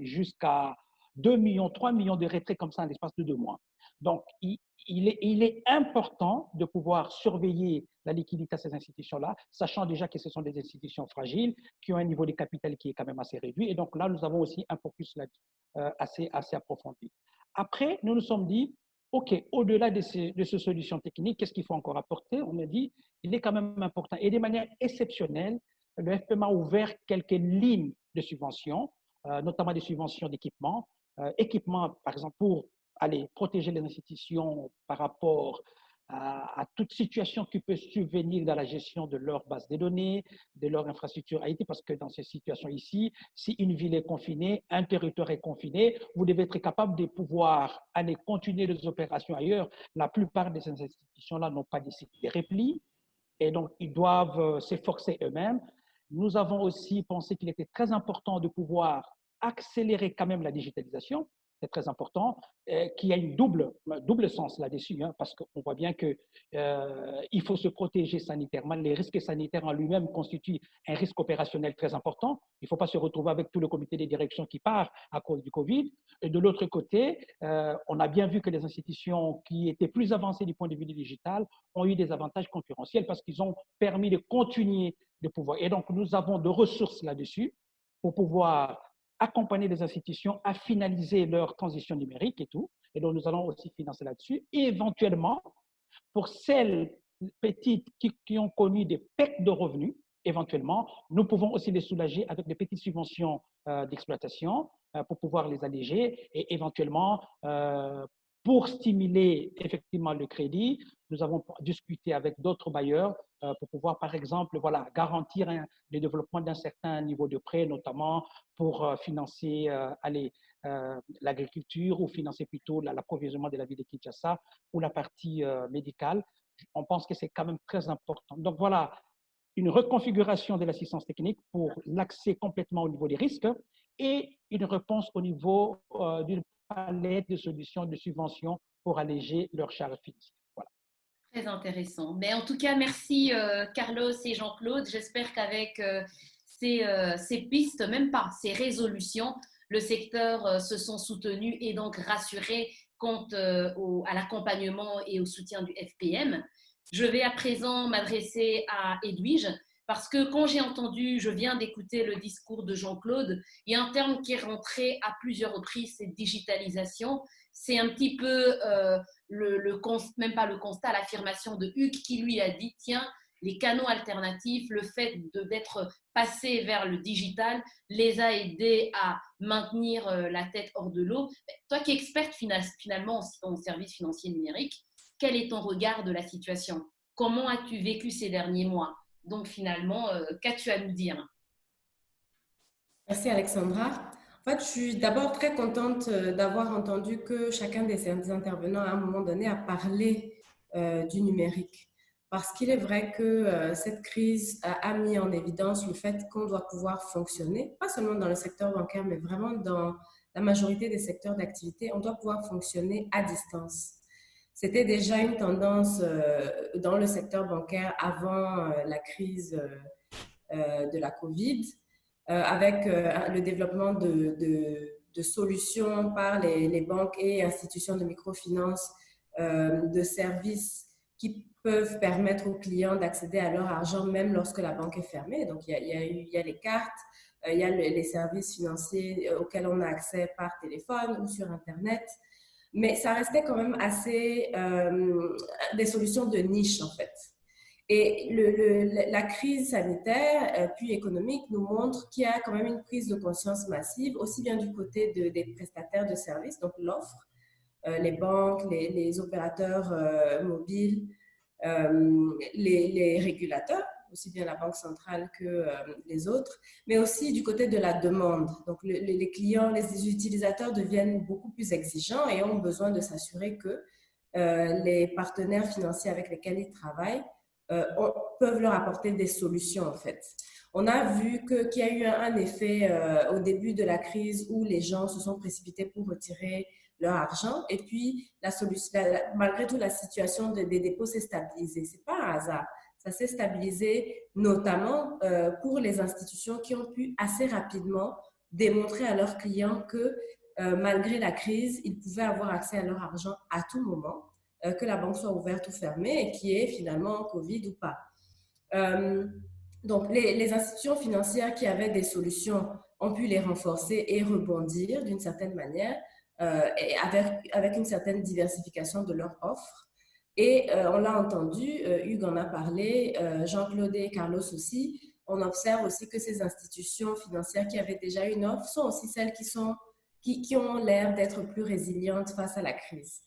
S2: jusqu'à 2 millions, 3 millions de retraits comme ça en l'espace de 2 mois. Donc, il est important de pouvoir surveiller la liquidité à ces institutions-là, sachant déjà que ce sont des institutions fragiles, qui ont un niveau de capital qui est quand même assez réduit. Et donc là, nous avons aussi un focus assez approfondi. Après, nous nous sommes dit, OK, au-delà de ces solutions techniques, qu'est-ce qu'il faut encore apporter? On a dit, il est quand même important. Et de manière exceptionnelle, le FPMA a ouvert quelques lignes de subventions, notamment des subventions d'équipement. Équipement, par exemple, pour aller protéger les institutions par rapport à toute situation qui peut survenir dans la gestion de leur base de données, de leur infrastructure IT, parce que dans ces situations ici, si une ville est confinée, un territoire est confiné, vous devez être capable de pouvoir aller continuer les opérations ailleurs. La plupart de ces institutions-là n'ont pas décidé de repli, et donc ils doivent s'efforcer eux-mêmes. Nous avons aussi pensé qu'il était très important de pouvoir accélérer quand même la digitalisation. C'est très important, qu'il y a une double sens là-dessus, hein, parce qu'on voit bien qu'il faut se protéger sanitairement. Les risques sanitaires en lui-même constituent un risque opérationnel très important. Il ne faut pas se retrouver avec tout le comité de direction qui part à cause du Covid. Et de l'autre côté, on a bien vu que les institutions qui étaient plus avancées du point de vue digital ont eu des avantages concurrentiels parce qu'ils ont permis de continuer de pouvoir. Et donc, nous avons de ressources là-dessus pour pouvoir accompagner les institutions à finaliser leur transition numérique et tout. Et donc, nous allons aussi financer là-dessus. Et éventuellement, pour celles petites qui ont connu des pertes de revenus, éventuellement, nous pouvons aussi les soulager avec des petites subventions d'exploitation pour pouvoir les alléger et éventuellement, pour stimuler effectivement le crédit, nous avons discuté avec d'autres bailleurs pour pouvoir, par exemple, voilà, garantir le développement d'un certain niveau de prêt, notamment pour financer l'agriculture ou financer plutôt l'approvisionnement de la ville de Kinshasa ou la partie médicale. On pense que c'est quand même très important. Donc voilà, une reconfiguration de l'assistance technique pour l'accès complètement au niveau des risques et une réponse au niveau d'une palette de solutions de subventions pour alléger leurs charges financières. Voilà.
S1: Très intéressant. Mais en tout cas, merci Carlos et Jean-Claude. J'espère qu'avec ces pistes, même pas ces résolutions, le secteur se sent soutenu et donc rassuré quant à l'accompagnement et au soutien du FPM. Je vais à présent m'adresser à Edwige parce que quand j'ai entendu, je viens d'écouter le discours de Jean-Claude, il y a un terme qui est rentré à plusieurs reprises, c'est digitalisation. C'est un petit peu même pas le constat, l'affirmation de Hugues qui lui a dit, tiens, les canaux alternatifs, le fait d'être passé vers le digital les a aidés à maintenir la tête hors de l'eau. Toi qui es experte finalement en services financiers numériques, quel est ton regard de la situation? Comment as-tu vécu ces derniers mois? Donc finalement, qu'as-tu à nous dire?
S4: Merci Alexandra. En fait, je suis d'abord très contente d'avoir entendu que chacun des intervenants à un moment donné a parlé du numérique. Parce qu'il est vrai que cette crise a mis en évidence le fait qu'on doit pouvoir fonctionner, pas seulement dans le secteur bancaire, mais vraiment dans la majorité des secteurs d'activité, on doit pouvoir fonctionner à distance. C'était déjà une tendance dans le secteur bancaire avant la crise de la COVID, avec le développement de solutions par les banques et institutions de microfinance, de services qui peuvent permettre aux clients d'accéder à leur argent même lorsque la banque est fermée. Donc, il y a les cartes, il y a les services financiers auxquels on a accès par téléphone ou sur Internet. Mais ça restait quand même assez des solutions de niche, en fait. Et la crise sanitaire puis économique nous montre qu'il y a quand même une prise de conscience massive, aussi bien du côté des prestataires de services, donc l'offre, les banques, les opérateurs mobiles, les régulateurs, aussi bien la Banque centrale que les autres, mais aussi du côté de la demande. Donc, les clients, les utilisateurs deviennent beaucoup plus exigeants et ont besoin de s'assurer que les partenaires financiers avec lesquels ils travaillent peuvent leur apporter des solutions, en fait. On a vu qu'il y a eu un effet au début de la crise où les gens se sont précipités pour retirer leur argent et puis malgré tout, la situation des dépôts s'est stabilisée. Ce n'est pas un hasard. Ça s'est stabilisé notamment pour les institutions qui ont pu assez rapidement démontrer à leurs clients que malgré la crise, ils pouvaient avoir accès à leur argent à tout moment, que la banque soit ouverte ou fermée et qui est finalement Covid ou pas. Donc, les institutions financières qui avaient des solutions ont pu les renforcer et rebondir d'une certaine manière et avec une certaine diversification de leur offre. Et on l'a entendu, Hugues en a parlé, Jean-Claude et Carlos aussi. On observe aussi que ces institutions financières qui avaient déjà une offre sont aussi celles qui ont l'air d'être plus résilientes face à la crise.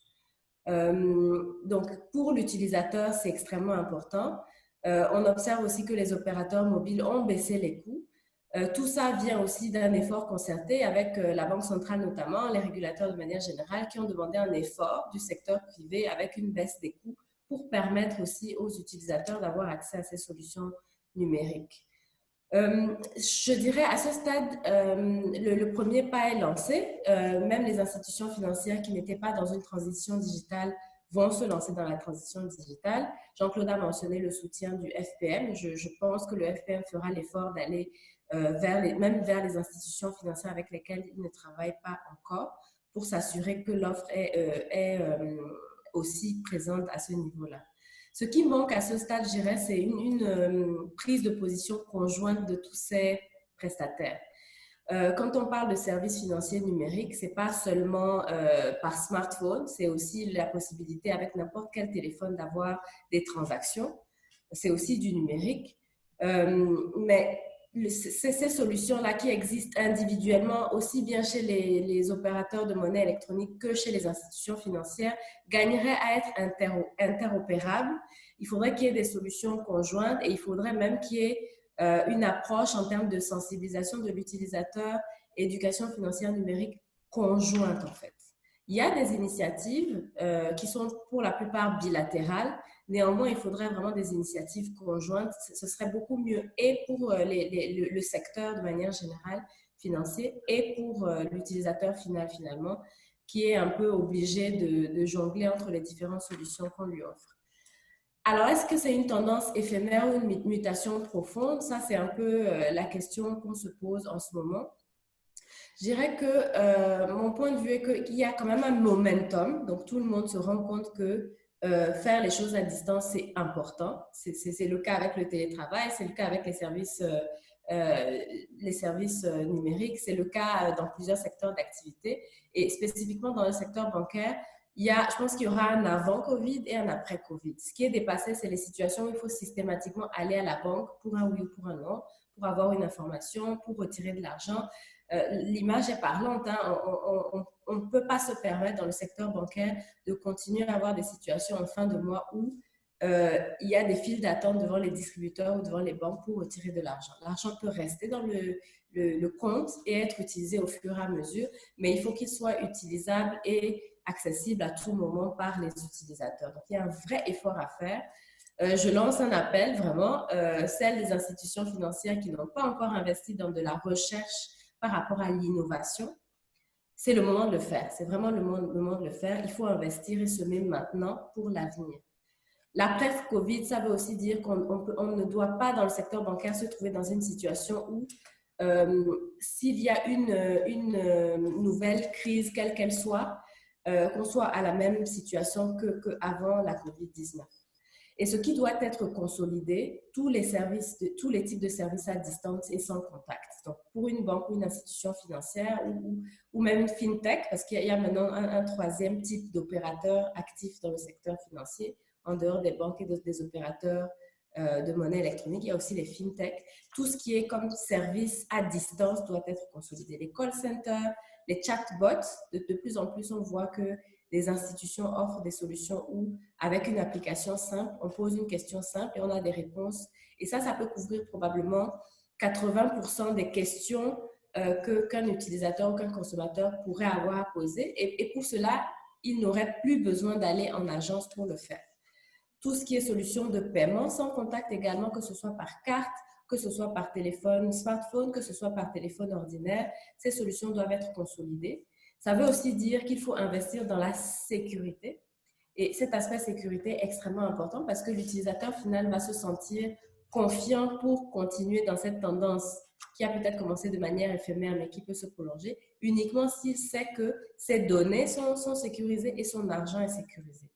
S4: Donc, pour l'utilisateur, c'est extrêmement important. On observe aussi que les opérateurs mobiles ont baissé les coûts. Tout ça vient aussi d'un effort concerté avec la Banque centrale notamment, les régulateurs de manière générale, qui ont demandé un effort du secteur privé avec une baisse des coûts pour permettre aussi aux utilisateurs d'avoir accès à ces solutions numériques. Je dirais à ce stade, le premier pas est lancé. Même les institutions financières qui n'étaient pas dans une transition digitale vont se lancer dans la transition digitale. Jean-Claude a mentionné le soutien du FPM. Je pense que le FPM fera l'effort d'aller même vers les institutions financières avec lesquelles il ne travaille pas encore pour s'assurer que l'offre est aussi présente à ce niveau-là. Ce qui manque à ce stade, je dirais, c'est une prise de position conjointe de tous ces prestataires. Quand on parle de services financiers numériques, ce n'est pas seulement par smartphone, c'est aussi la possibilité avec n'importe quel téléphone d'avoir des transactions. C'est aussi du numérique. Mais ces solutions-là qui existent individuellement, aussi bien chez les opérateurs de monnaie électronique que chez les institutions financières, gagneraient à être interopérables. Il faudrait qu'il y ait des solutions conjointes et il faudrait même qu'il y ait une approche en termes de sensibilisation de l'utilisateur, éducation financière numérique conjointe en fait. Il y a des initiatives qui sont pour la plupart bilatérales. Néanmoins, il faudrait vraiment des initiatives conjointes. Ce serait beaucoup mieux et pour le secteur de manière générale financier et pour l'utilisateur final finalement, qui est un peu obligé de jongler entre les différentes solutions qu'on lui offre. Alors, est-ce que c'est une tendance éphémère ou une mutation profonde? Ça, c'est un peu la question qu'on se pose en ce moment. Je dirais que mon point de vue est qu'il y a quand même un momentum. Donc, tout le monde se rend compte que faire les choses à distance, c'est important. C'est le cas avec le télétravail, c'est le cas avec les services numériques, c'est le cas dans plusieurs secteurs d'activité. Et spécifiquement dans le secteur bancaire, je pense qu'il y aura un avant-Covid et un après-Covid. Ce qui est dépassé, c'est les situations où il faut systématiquement aller à la banque pour un oui ou pour un non, pour avoir une information, pour retirer de l'argent. L'image est parlante. Hein. On ne peut pas se permettre dans le secteur bancaire de continuer à avoir des situations en fin de mois où il y a des files d'attente devant les distributeurs ou devant les banques pour retirer de l'argent. L'argent peut rester dans le compte et être utilisé au fur et à mesure, mais il faut qu'il soit utilisable et accessible à tout moment par les utilisateurs. Donc, il y a un vrai effort à faire. Je lance un appel vraiment, celles des institutions financières qui n'ont pas encore investi dans de la recherche par rapport à l'innovation. C'est le moment de le faire. C'est vraiment le moment de le faire. Il faut investir et semer maintenant pour l'avenir. L'après-Covid, ça veut aussi dire qu'on ne doit pas, dans le secteur bancaire, se trouver dans une situation où s'il y a une nouvelle crise, quelle qu'elle soit, qu'on soit à la même situation qu'avant la COVID-19. Et ce qui doit être consolidé, tous les types de services à distance et sans contact. Donc, pour une banque ou une institution financière ou même une fintech, parce qu'il y a maintenant un troisième type d'opérateurs actifs dans le secteur financier, en dehors des banques et des opérateurs de monnaie électronique, il y a aussi les fintech. Tout ce qui est comme service à distance doit être consolidé. Les call centers, les chatbots, de plus en plus, on voit que les institutions offrent des solutions où, avec une application simple, on pose une question simple et on a des réponses. Et ça peut couvrir probablement 80% des questions qu'un utilisateur ou qu'un consommateur pourrait avoir à poser. Et pour cela, il n'aurait plus besoin d'aller en agence pour le faire. Tout ce qui est solution de paiement sans contact également, que ce soit par carte, que ce soit par téléphone, smartphone, que ce soit par téléphone ordinaire, ces solutions doivent être consolidées. Ça veut aussi dire qu'il faut investir dans la sécurité. Et cet aspect sécurité est extrêmement important parce que l'utilisateur final va se sentir confiant pour continuer dans cette tendance qui a peut-être commencé de manière éphémère mais qui peut se prolonger uniquement s'il sait que ses données sont sécurisées et son argent est sécurisé.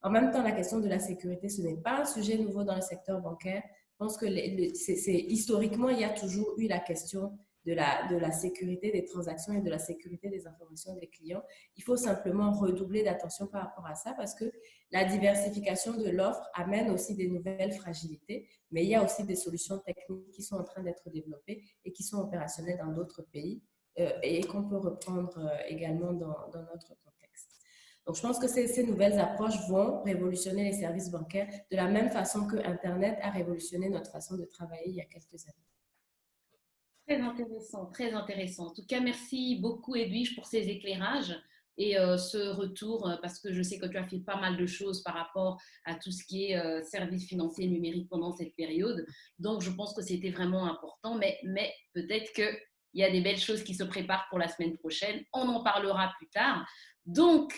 S4: En même temps, la question de la sécurité, ce n'est pas un sujet nouveau dans le secteur bancaire. Je pense que historiquement, il y a toujours eu la question de la sécurité des transactions et de la sécurité des informations des clients. Il faut simplement redoubler d'attention par rapport à ça parce que la diversification de l'offre amène aussi des nouvelles fragilités, mais il y a aussi des solutions techniques qui sont en train d'être développées et qui sont opérationnelles dans d'autres pays et qu'on peut reprendre également dans notre contexte. Donc, je pense que ces nouvelles approches vont révolutionner les services bancaires de la même façon que Internet a révolutionné notre façon de travailler il y a quelques années.
S1: Très intéressant, très intéressant. En tout cas, merci beaucoup Edwige pour ces éclairages et ce retour, parce que je sais que tu as fait pas mal de choses par rapport à tout ce qui est services financiers numériques pendant cette période. Donc, je pense que c'était vraiment important, mais peut-être qu'il y a des belles choses qui se préparent pour la semaine prochaine. On en parlera plus tard. Donc,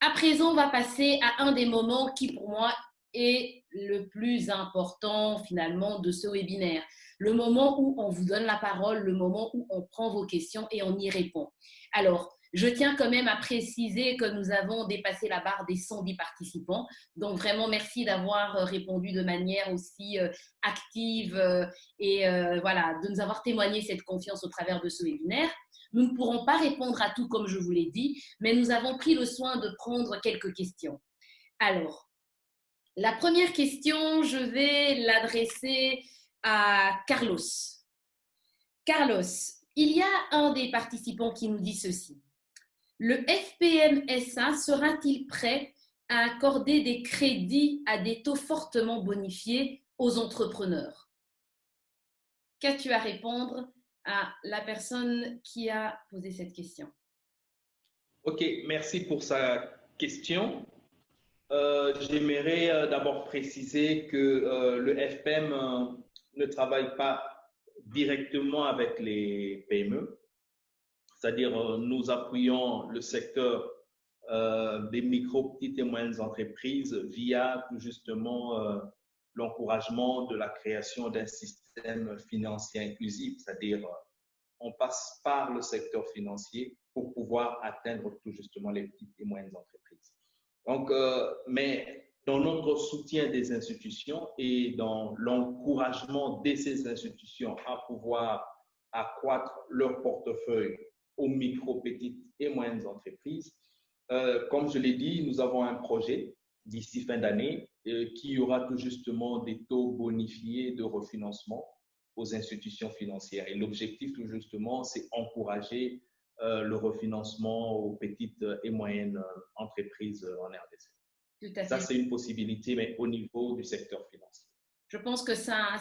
S1: à présent, on va passer à un des moments qui, pour moi, est le plus important finalement de ce webinaire. Le moment où on vous donne la parole, le moment où on prend vos questions et on y répond. Alors, je tiens quand même à préciser que nous avons dépassé la barre des 110 participants. Donc, vraiment, merci d'avoir répondu de manière aussi active et voilà, de nous avoir témoigné cette confiance au travers de ce webinaire. Nous ne pourrons pas répondre à tout comme je vous l'ai dit, mais nous avons pris le soin de prendre quelques questions. Alors, la première question, je vais l'adresser à Carlos. Carlos, il y a un des participants qui nous dit ceci. Le FPM-SA sera-t-il prêt à accorder des crédits à des taux fortement bonifiés aux entrepreneurs? Qu'as-tu à répondre à la personne qui a posé cette question?
S3: OK, merci pour sa question. J'aimerais d'abord préciser que le FPM ne travaille pas directement avec les PME, c'est-à-dire nous appuyons le secteur des micro, petites et moyennes entreprises via tout justement l'encouragement de la création d'un système financier inclusif, c'est-à-dire on passe par le secteur financier pour pouvoir atteindre tout justement les petites et moyennes entreprises. Donc, mais dans notre soutien des institutions et dans l'encouragement de ces institutions à pouvoir accroître leur portefeuille aux micro, petites et moyennes entreprises, comme je l'ai dit, nous avons un projet d'ici fin d'année qui aura tout justement des taux bonifiés de refinancement aux institutions financières. Et l'objectif, tout justement, c'est encourager le refinancement aux petites et moyennes entreprises en RDC.
S1: Tout à fait.
S3: Ça, c'est une possibilité, mais au niveau du secteur financier.
S1: Je pense que ça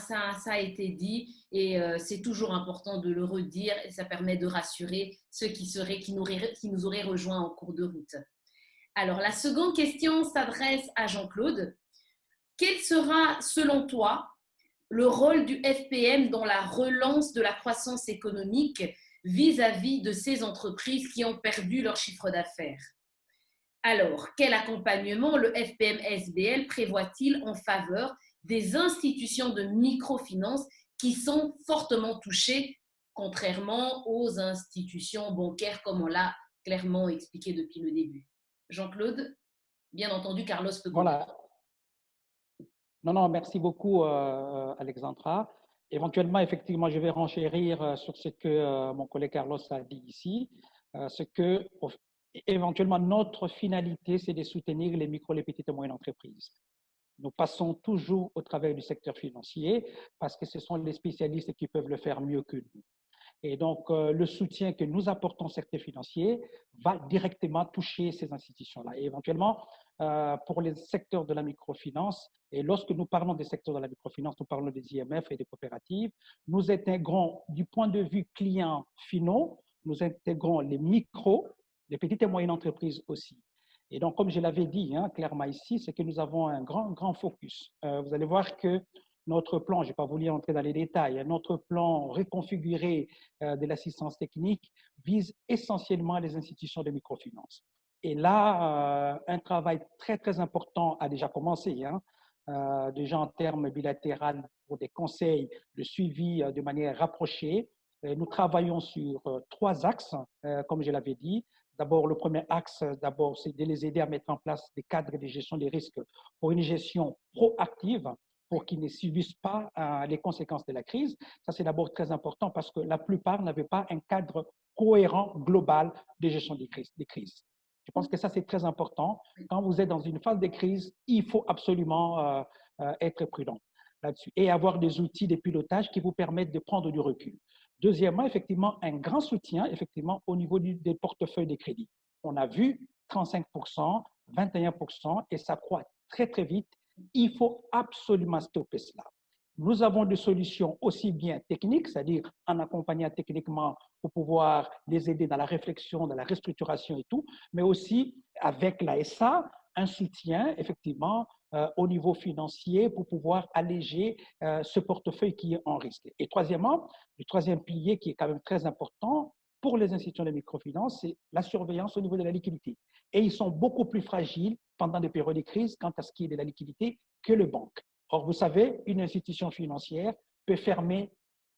S1: a été dit et c'est toujours important de le redire et ça permet de rassurer ceux qui nous auraient rejoints en cours de route. Alors, la seconde question s'adresse à Jean-Claude. Quel sera, selon toi, le rôle du FPM dans la relance de la croissance économique vis-à-vis de ces entreprises qui ont perdu leur chiffre d'affaires? Alors, quel accompagnement le FPM-SBL prévoit-il en faveur des institutions de microfinance qui sont fortement touchées, contrairement aux institutions bancaires, comme on l'a clairement expliqué depuis le début? Jean-Claude, bien entendu, Carlos peut
S2: voilà. Non, merci beaucoup, Alexandra. Éventuellement, effectivement, je vais renchérir sur ce que mon collègue Carlos a dit ici, ce que éventuellement notre finalité, c'est de soutenir les micro, les petites et moyennes entreprises. Nous passons toujours au travers du secteur financier parce que ce sont les spécialistes qui peuvent le faire mieux que nous. Et donc, le soutien que nous apportons au secteur financier va directement toucher ces institutions-là. Et éventuellement, pour les secteurs de la microfinance, et lorsque nous parlons des secteurs de la microfinance, nous parlons des IMF et des coopératives, nous intégrons du point de vue clients finaux, nous intégrons les micros, les petites et moyennes entreprises aussi. Et donc, comme je l'avais dit clairement ici, c'est que nous avons un grand focus. Vous allez voir que notre plan, je n'ai pas voulu entrer dans les détails, notre plan reconfiguré de l'assistance technique vise essentiellement les institutions de microfinance. Et là, un travail très important a déjà commencé, déjà en termes bilatéraux pour des conseils de suivi de manière rapprochée. Nous travaillons sur 3 axes, comme je l'avais dit. D'abord, le premier axe, c'est de les aider à mettre en place des cadres de gestion des risques pour une gestion proactive, pour qu'ils ne subissent pas les conséquences de la crise. Ça, c'est d'abord très important parce que la plupart n'avaient pas un cadre cohérent, global de gestion des crises. Je pense que ça, c'est très important. Quand vous êtes dans une phase de crise, il faut absolument être prudent là-dessus et avoir des outils de pilotage qui vous permettent de prendre du recul. Deuxièmement, effectivement, un grand soutien effectivement, au niveau des portefeuilles de crédit. On a vu 35%, 21%, et ça croît très, très vite. Il faut absolument stopper cela. Nous avons des solutions aussi bien techniques, c'est-à-dire en accompagnant techniquement pour pouvoir les aider dans la réflexion, dans la restructuration et tout, mais aussi avec l'ASA, un soutien effectivement au niveau financier pour pouvoir alléger ce portefeuille qui est en risque. Et troisièmement, le troisième pilier qui est quand même très important pour les institutions de microfinance, c'est la surveillance au niveau de la liquidité. Et ils sont beaucoup plus fragiles pendant des périodes de crise quant à ce qui est de la liquidité que les banques. Or, vous savez, une institution financière peut fermer,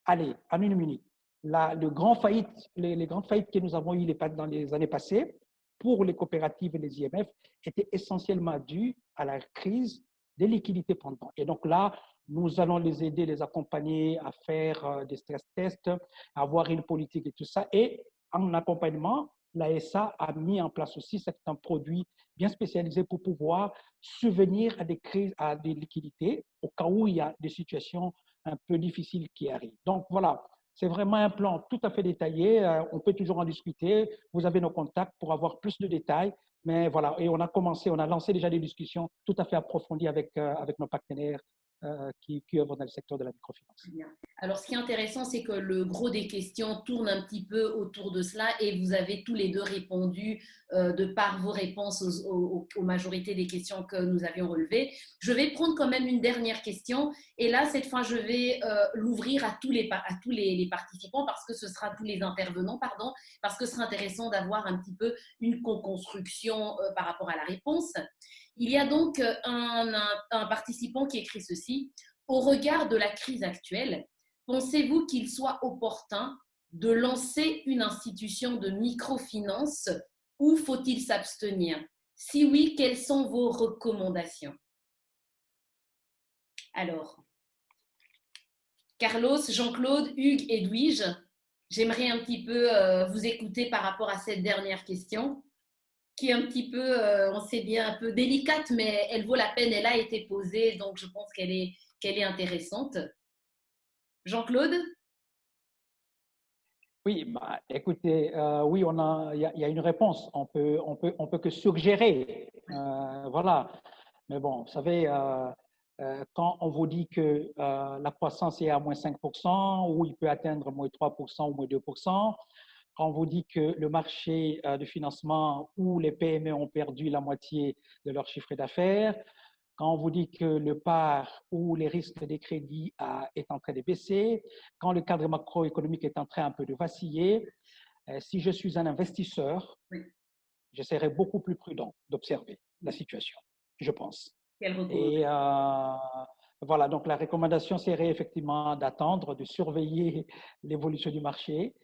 S2: allez, en une minute. Les grandes faillites que nous avons eues dans les années passées, pour les coopératives et les IMF, étaient essentiellement dues à la crise des liquidités pendant. Et donc là, nous allons les aider, les accompagner à faire des stress tests, à avoir une politique et tout ça. Et en accompagnement, l'ASA a mis en place aussi certains produits bien spécialisés pour pouvoir subvenir à des crises, à des liquidités, au cas où il y a des situations un peu difficiles qui arrivent. Donc voilà, c'est vraiment un plan tout à fait détaillé. On peut toujours en discuter. Vous avez nos contacts pour avoir plus de détails. Mais voilà, et on a lancé déjà des discussions tout à fait approfondies avec nos partenaires qui œuvrent dans le secteur de la microfinance.
S1: Bien. Alors, ce qui est intéressant, c'est que le gros des questions tourne un petit peu autour de cela et vous avez tous les deux répondu de par vos réponses aux majorités des questions que nous avions relevées. Je vais prendre quand même une dernière question et là, cette fois, je vais l'ouvrir à tous les participants parce que ce sera tous les intervenants, pardon, parce que ce sera intéressant d'avoir un petit peu une co-construction par rapport à la réponse. Il y a donc un participant qui écrit ceci. Au regard de la crise actuelle, pensez-vous qu'il soit opportun de lancer une institution de microfinance ou faut-il s'abstenir? Si oui, quelles sont vos recommandations? Alors, Carlos, Jean-Claude, Hugues, Edwige, j'aimerais un petit peu vous écouter par rapport à cette dernière question qui est un petit peu, on sait bien, un peu délicate, mais elle vaut la peine, elle a été posée, donc je pense qu'elle est intéressante. Jean-Claude?
S2: Oui, bah, écoutez, oui, il y a une réponse. On peut que suggérer, voilà. Mais bon, vous savez, quand on vous dit que la croissance est à moins 5%, ou il peut atteindre moins 3% ou moins 2%, quand on vous dit que le marché de financement où les PME ont perdu la moitié de leur chiffre d'affaires, quand on vous dit que le PAR ou les risques des crédits est en train de baisser, quand le cadre macroéconomique est en train un peu de vaciller, si je suis un investisseur, je serai beaucoup plus prudent d'observer la situation, je pense. Et voilà, donc la recommandation serait effectivement d'attendre, de surveiller l'évolution du marché,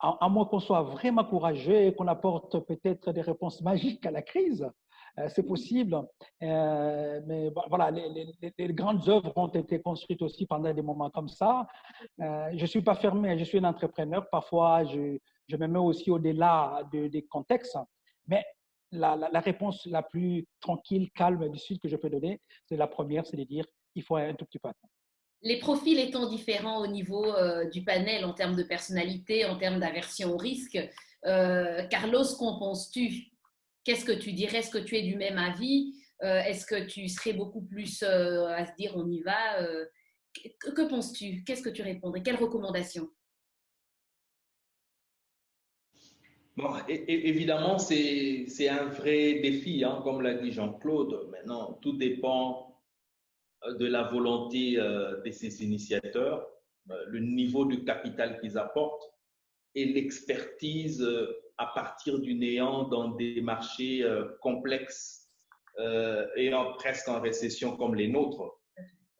S2: à moins qu'on soit vraiment courageux et qu'on apporte peut-être des réponses magiques à la crise. C'est possible, mais voilà, les grandes œuvres ont été construites aussi pendant des moments comme ça. Je ne suis pas fermé, je suis un entrepreneur. Parfois, je me mets aussi au-delà des contextes, mais la réponse la plus tranquille, calme et lucide que je peux donner, c'est la première, c'est de dire il faut un tout petit peu attendre.
S1: Les profils étant différents au niveau du panel en termes de personnalité, en termes d'aversion au risque, Carlos, qu'en penses-tu? Qu'est-ce que tu dirais? Est-ce que tu es du même avis? Est-ce que tu serais beaucoup plus à se dire on y va? Que penses-tu? Qu'est-ce que tu répondrais? Quelles recommandations?
S3: Bon, évidemment, c'est un vrai défi, hein, comme l'a dit Jean-Claude. Maintenant, tout dépend de la volonté de ces initiateurs, le niveau de capital qu'ils apportent et l'expertise à partir du néant dans des marchés complexes et presque en récession comme les nôtres.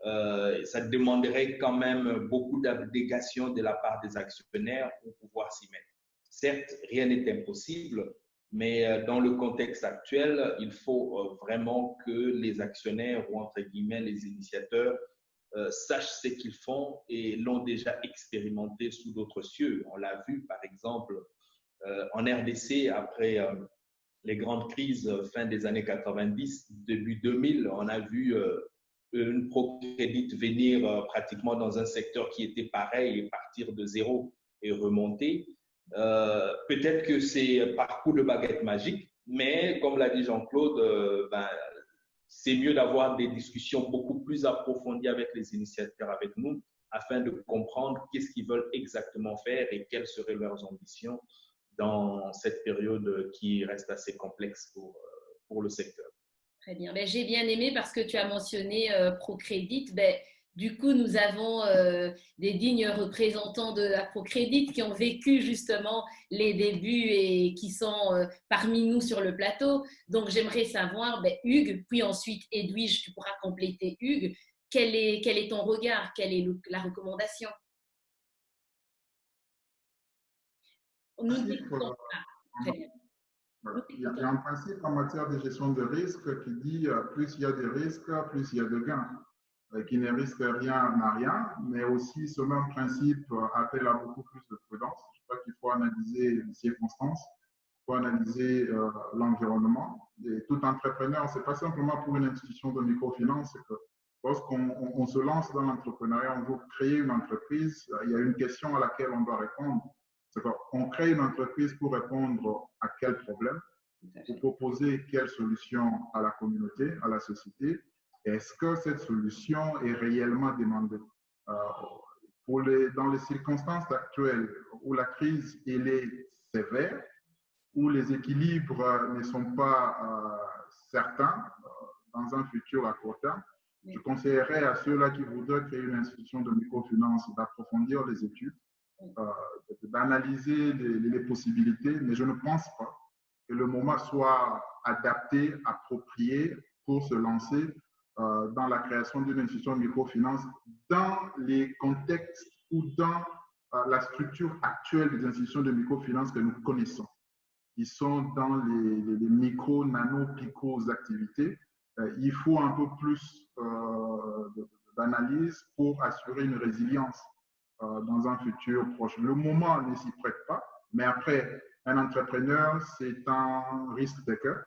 S3: Ça demanderait quand même beaucoup d'abnégation de la part des actionnaires pour pouvoir s'y mettre. Certes, rien n'est impossible, mais dans le contexte actuel, il faut vraiment que les actionnaires ou entre guillemets les initiateurs sachent ce qu'ils font et l'ont déjà expérimenté sous d'autres cieux. On l'a vu par exemple en RDC après les grandes crises fin des années 90, début 2000, on a vu une ProCredit venir pratiquement dans un secteur qui était pareil et partir de zéro et remonter. Peut-être que c'est par coup de baguette magique, Mais comme l'a dit Jean-Claude, c'est mieux d'avoir des discussions beaucoup plus approfondies avec les initiateurs, avec nous, afin de comprendre qu'est-ce qu'ils veulent exactement faire et quelles seraient leurs ambitions dans cette période qui reste assez complexe pour le secteur.
S1: Très bien. Ben, j'ai bien aimé parce que tu as mentionné ProCrédit. Ben, du coup, nous avons des dignes représentants de la ProCrédit qui ont vécu justement les débuts et qui sont parmi nous sur le plateau. Donc, j'aimerais savoir, ben, Hugues, puis ensuite Edwige, tu pourras compléter Hugues. Quel est ton regard? Quelle est la recommandation? Nous n'écoutons pas. Très bien.
S5: Il y a un principe en matière de gestion de risque qui dit plus il y a de risques, plus il y a de gains. Qui ne risque rien n'a rien, mais aussi ce même principe appelle à beaucoup plus de prudence. Je crois qu'il faut analyser les circonstances, il faut analyser l'environnement. Et tout entrepreneur, ce n'est pas simplement pour une institution de microfinance, c'est que lorsqu'on se lance dans l'entrepreneuriat, on veut créer une entreprise, il y a une question à laquelle on doit répondre. C'est qu'on crée une entreprise pour répondre à quel problème, pour proposer quelle solution à la communauté, à la société. Est-ce que cette solution est réellement demandée? Dans les circonstances actuelles où la crise elle est sévère, où les équilibres ne sont pas certains dans un futur à court terme, je conseillerais à ceux-là qui voudraient créer une institution de microfinance d'approfondir les études, d'analyser les possibilités, mais je ne pense pas que le moment soit adapté, approprié pour se lancer dans la création d'une institution de microfinance dans les contextes ou dans la structure actuelle des institutions de microfinance que nous connaissons. Ils sont dans les micro, nano, pico activités. Il faut un peu plus d'analyse pour assurer une résilience dans un futur proche. Le moment ne s'y prête pas, mais après, un entrepreneur, c'est un risk taker.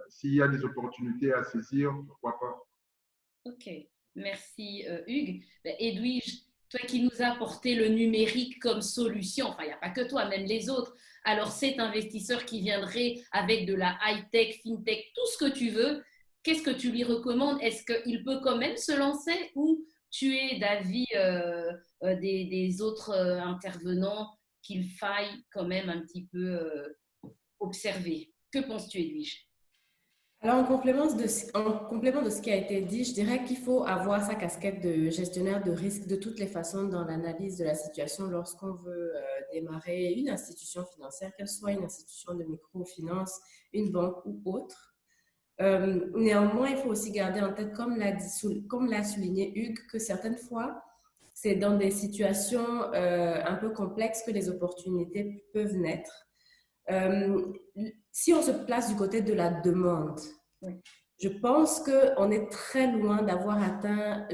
S5: S'il y a des opportunités à saisir, pourquoi pas?
S1: Ok, merci Hugues. Edwige, toi qui nous as apporté le numérique comme solution, enfin il n'y a pas que toi, même les autres, alors cet investisseur qui viendrait avec de la high-tech, fintech, tout ce que tu veux, qu'est-ce que tu lui recommandes? Est-ce qu'il peut quand même se lancer ou tu es d'avis des autres intervenants qu'il faille quand même un petit peu observer? Que penses-tu, Edwige?
S4: Alors, en complément de ce qui a été dit, je dirais qu'il faut avoir sa casquette de gestionnaire de risque de toutes les façons dans l'analyse de la situation lorsqu'on veut démarrer une institution financière, qu'elle soit une institution de microfinance, une banque ou autre. Néanmoins, il faut aussi garder en tête, comme l'a souligné Hugues, que certaines fois, c'est dans des situations un peu complexes que les opportunités peuvent naître. Si on se place du côté de la demande, je pense qu'on est très loin d'avoir atteint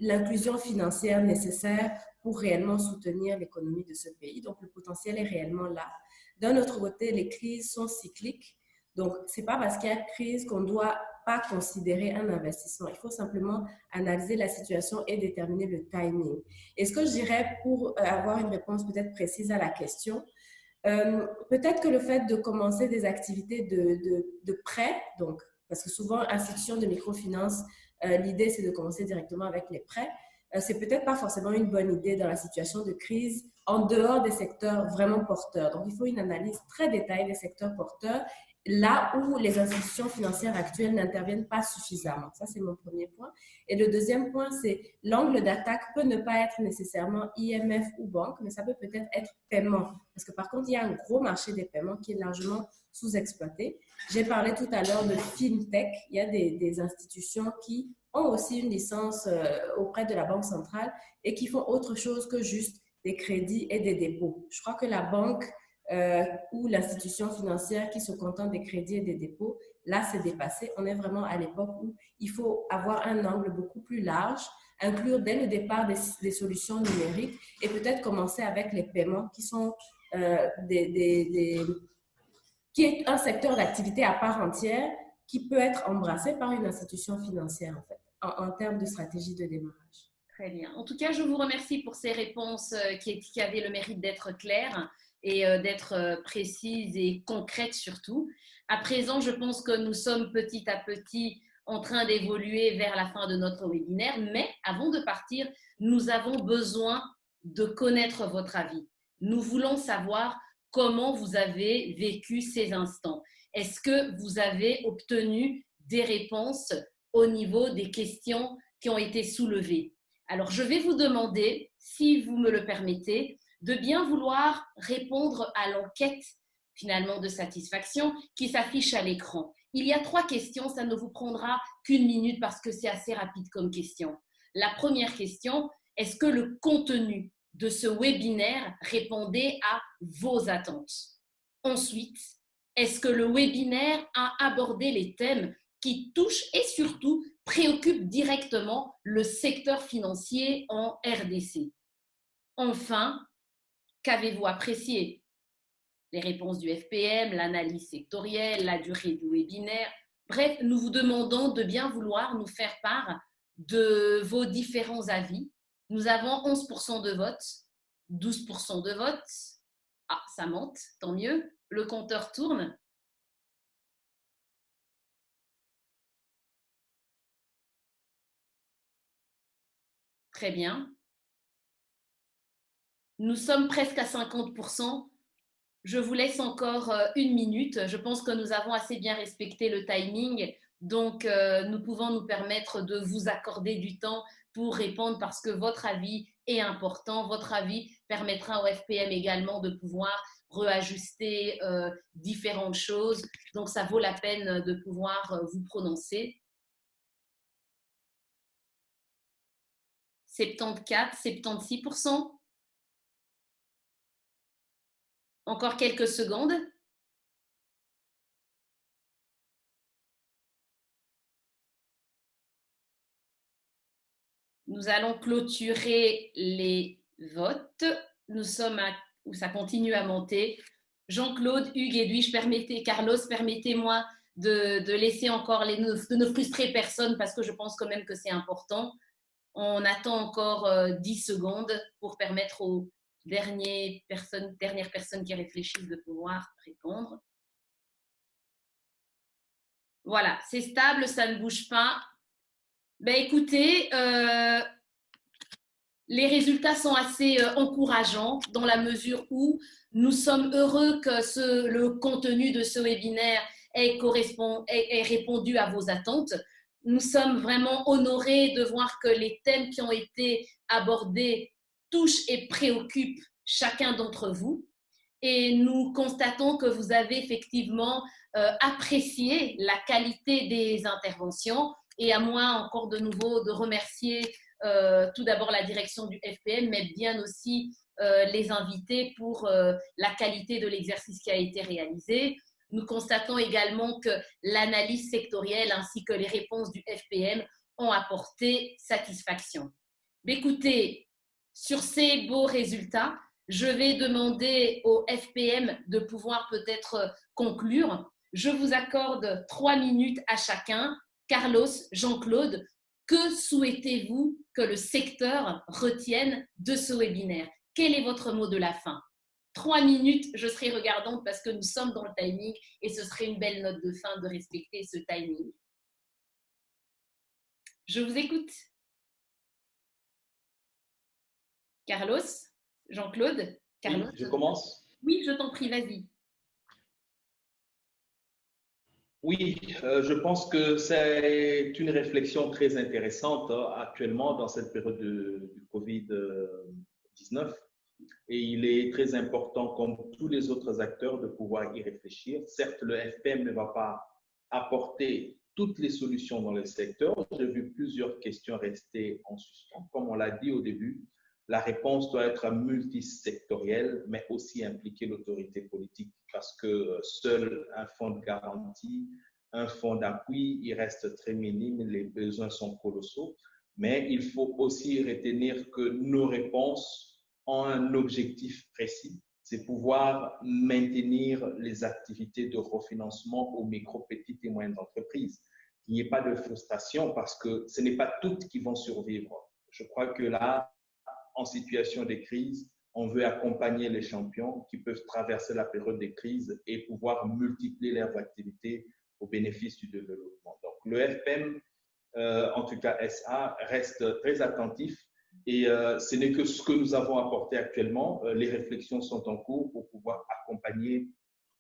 S4: l'inclusion financière nécessaire pour réellement soutenir l'économie de ce pays. Donc, le potentiel est réellement là. D'un autre côté, les crises sont cycliques. Donc, ce n'est pas parce qu'il y a crise qu'on ne doit pas considérer un investissement. Il faut simplement analyser la situation et déterminer le timing. Et ce que je dirais pour avoir une réponse peut-être précise à la question, peut-être que le fait de commencer des activités de prêt, donc, parce que souvent, institutions de microfinance, l'idée, c'est de commencer directement avec les prêts. C'est peut-être pas forcément une bonne idée dans la situation de crise en dehors des secteurs vraiment porteurs. Donc, il faut une analyse très détaillée des secteurs porteurs là où les institutions financières actuelles n'interviennent pas suffisamment. Ça, c'est mon premier point. Et le deuxième point, c'est l'angle d'attaque peut ne pas être nécessairement IMF ou banque, mais ça peut peut-être être paiement. Parce que par contre, il y a un gros marché des paiements qui est largement sous-exploité. J'ai parlé tout à l'heure de FinTech. Il y a des institutions qui ont aussi une licence auprès de la Banque centrale et qui font autre chose que juste des crédits et des dépôts. Je crois que la banque ou l'institution financière qui se contente des crédits et des dépôts, là, c'est dépassé. On est vraiment à l'époque où il faut avoir un angle beaucoup plus large, inclure dès le départ des solutions numériques et peut-être commencer avec les paiements qui sont qui est un secteur d'activité à part entière qui peut être embrassé par une institution financière, en fait, en termes de stratégie de démarrage.
S1: Très bien. En tout cas, je vous remercie pour ces réponses qui avaient le mérite d'être claires. et d'être précise et concrète surtout. À présent, je pense que nous sommes petit à petit en train d'évoluer vers la fin de notre webinaire, mais avant de partir, nous avons besoin de connaître votre avis. Nous voulons savoir comment vous avez vécu ces instants. Est-ce que vous avez obtenu des réponses au niveau des questions qui ont été soulevées? Alors, je vais vous demander, si vous me le permettez, de bien vouloir répondre à l'enquête finalement de satisfaction qui s'affiche à l'écran. Il y a 3 questions, ça ne vous prendra qu'1 minute parce que c'est assez rapide comme question. La première question, est-ce que le contenu de ce webinaire répondait à vos attentes? Ensuite, est-ce que le webinaire a abordé les thèmes qui touchent et surtout préoccupent directement le secteur financier en RDC? Enfin, qu'avez-vous apprécié? Les réponses du FPM, l'analyse sectorielle, la durée du webinaire. Bref, nous vous demandons de bien vouloir nous faire part de vos différents avis. Nous avons 11% de vote, 12% de vote. Ah, ça monte, tant mieux. Le compteur tourne. Très bien. Nous sommes presque à 50%. Je vous laisse encore 1 minute. Je pense que nous avons assez bien respecté le timing. Donc, nous pouvons nous permettre de vous accorder du temps pour répondre parce que votre avis est important. Votre avis permettra au FPM également de pouvoir réajuster différentes choses. Donc, ça vaut la peine de pouvoir vous prononcer. 74, 76%. Encore quelques secondes. Nous allons clôturer les votes. Nous sommes à, où ça continue à monter. Jean-Claude, Hugues, Edwige, Carlos, permettez-moi de laisser encore de ne frustrer personne parce que je pense quand même que c'est important. On attend encore 10 secondes pour permettre aux dernières personnes qui réfléchissent de pouvoir répondre. Voilà, c'est stable, ça ne bouge pas. Ben écoutez, les résultats sont assez encourageants dans la mesure où nous sommes heureux que le contenu de ce webinaire ait répondu à vos attentes. Nous sommes vraiment honorés de voir que les thèmes qui ont été abordés touchent et préoccupent chacun d'entre vous. Et nous constatons que vous avez effectivement apprécié la qualité des interventions. Et à moi encore de nouveau de remercier tout d'abord la direction du FPM, mais bien aussi les invités pour la qualité de l'exercice qui a été réalisé. Nous constatons également que l'analyse sectorielle ainsi que les réponses du FPM ont apporté satisfaction. Écoutez, sur ces beaux résultats, je vais demander au FPM de pouvoir peut-être conclure. Je vous accorde 3 minutes à chacun. Carlos, Jean-Claude, que souhaitez-vous que le secteur retienne de ce webinaire? Quel est votre mot de la fin? 3 minutes, je serai regardante parce que nous sommes dans le timing et ce serait une belle note de fin de respecter ce timing. Je vous écoute. Carlos, Jean-Claude, Carlos.
S3: Oui, je commence.
S1: Oui, je t'en prie, vas-y.
S3: Oui, je pense que c'est une réflexion très intéressante actuellement dans cette période du Covid-19 et il est très important, comme tous les autres acteurs, de pouvoir y réfléchir. Certes, le FPM ne va pas apporter toutes les solutions dans le secteur. J'ai vu plusieurs questions rester en suspens. Comme on l'a dit au début, la réponse doit être multisectorielle, mais aussi impliquer l'autorité politique parce que seul un fonds de garantie, un fonds d'appui, il reste très minime, les besoins sont colossaux. Mais il faut aussi retenir que nos réponses ont un objectif précis, c'est pouvoir maintenir les activités de refinancement aux micro, petites et moyennes entreprises. Qu'il n'y ait pas de frustration parce que ce n'est pas toutes qui vont survivre. Je crois que là, en situation de crise, on veut accompagner les champions qui peuvent traverser la période des crises et pouvoir multiplier leurs activités au bénéfice du développement. Donc, le FPM, en tout cas SA, reste très attentif et ce n'est que ce que nous avons apporté actuellement. Les réflexions sont en cours pour pouvoir accompagner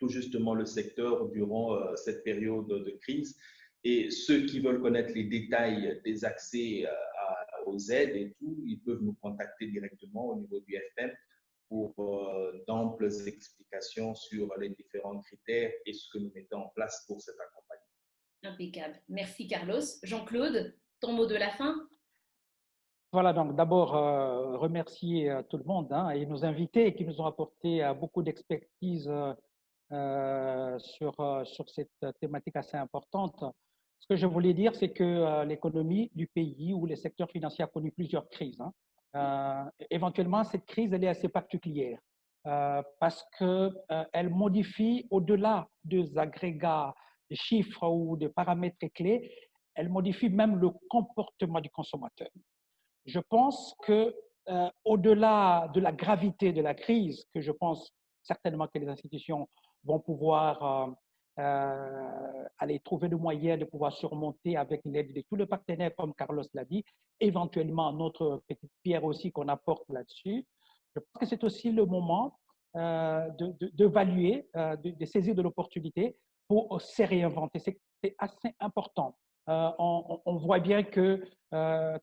S3: tout justement le secteur durant cette période de crise. Et ceux qui veulent connaître les détails des accès aux aides et tout, ils peuvent nous contacter directement au niveau du FPM pour d'amples explications sur les différents critères et ce que nous mettons en place pour cet accompagnement.
S1: Impeccable. Merci Carlos. Jean-Claude, ton mot de la fin?
S2: Voilà, donc d'abord remercier tout le monde et nos invités qui nous ont apporté beaucoup d'expertise sur cette thématique assez importante. Ce que je voulais dire, c'est que l'économie du pays ou le secteur financier a connu plusieurs crises. Éventuellement, cette crise, elle est assez particulière parce qu'elle modifie au-delà des agrégats, des chiffres ou des paramètres clés, elle modifie même le comportement du consommateur. Je pense qu'au-delà de la gravité de la crise, que je pense certainement que les institutions vont pouvoir aller trouver le moyen de pouvoir surmonter avec l'aide de tous les partenaires, comme Carlos l'a dit, éventuellement notre petite pierre aussi qu'on apporte là-dessus. Je pense que c'est aussi le moment d'évaluer, de saisir de l'opportunité pour se réinventer. C'est assez important. On voit bien que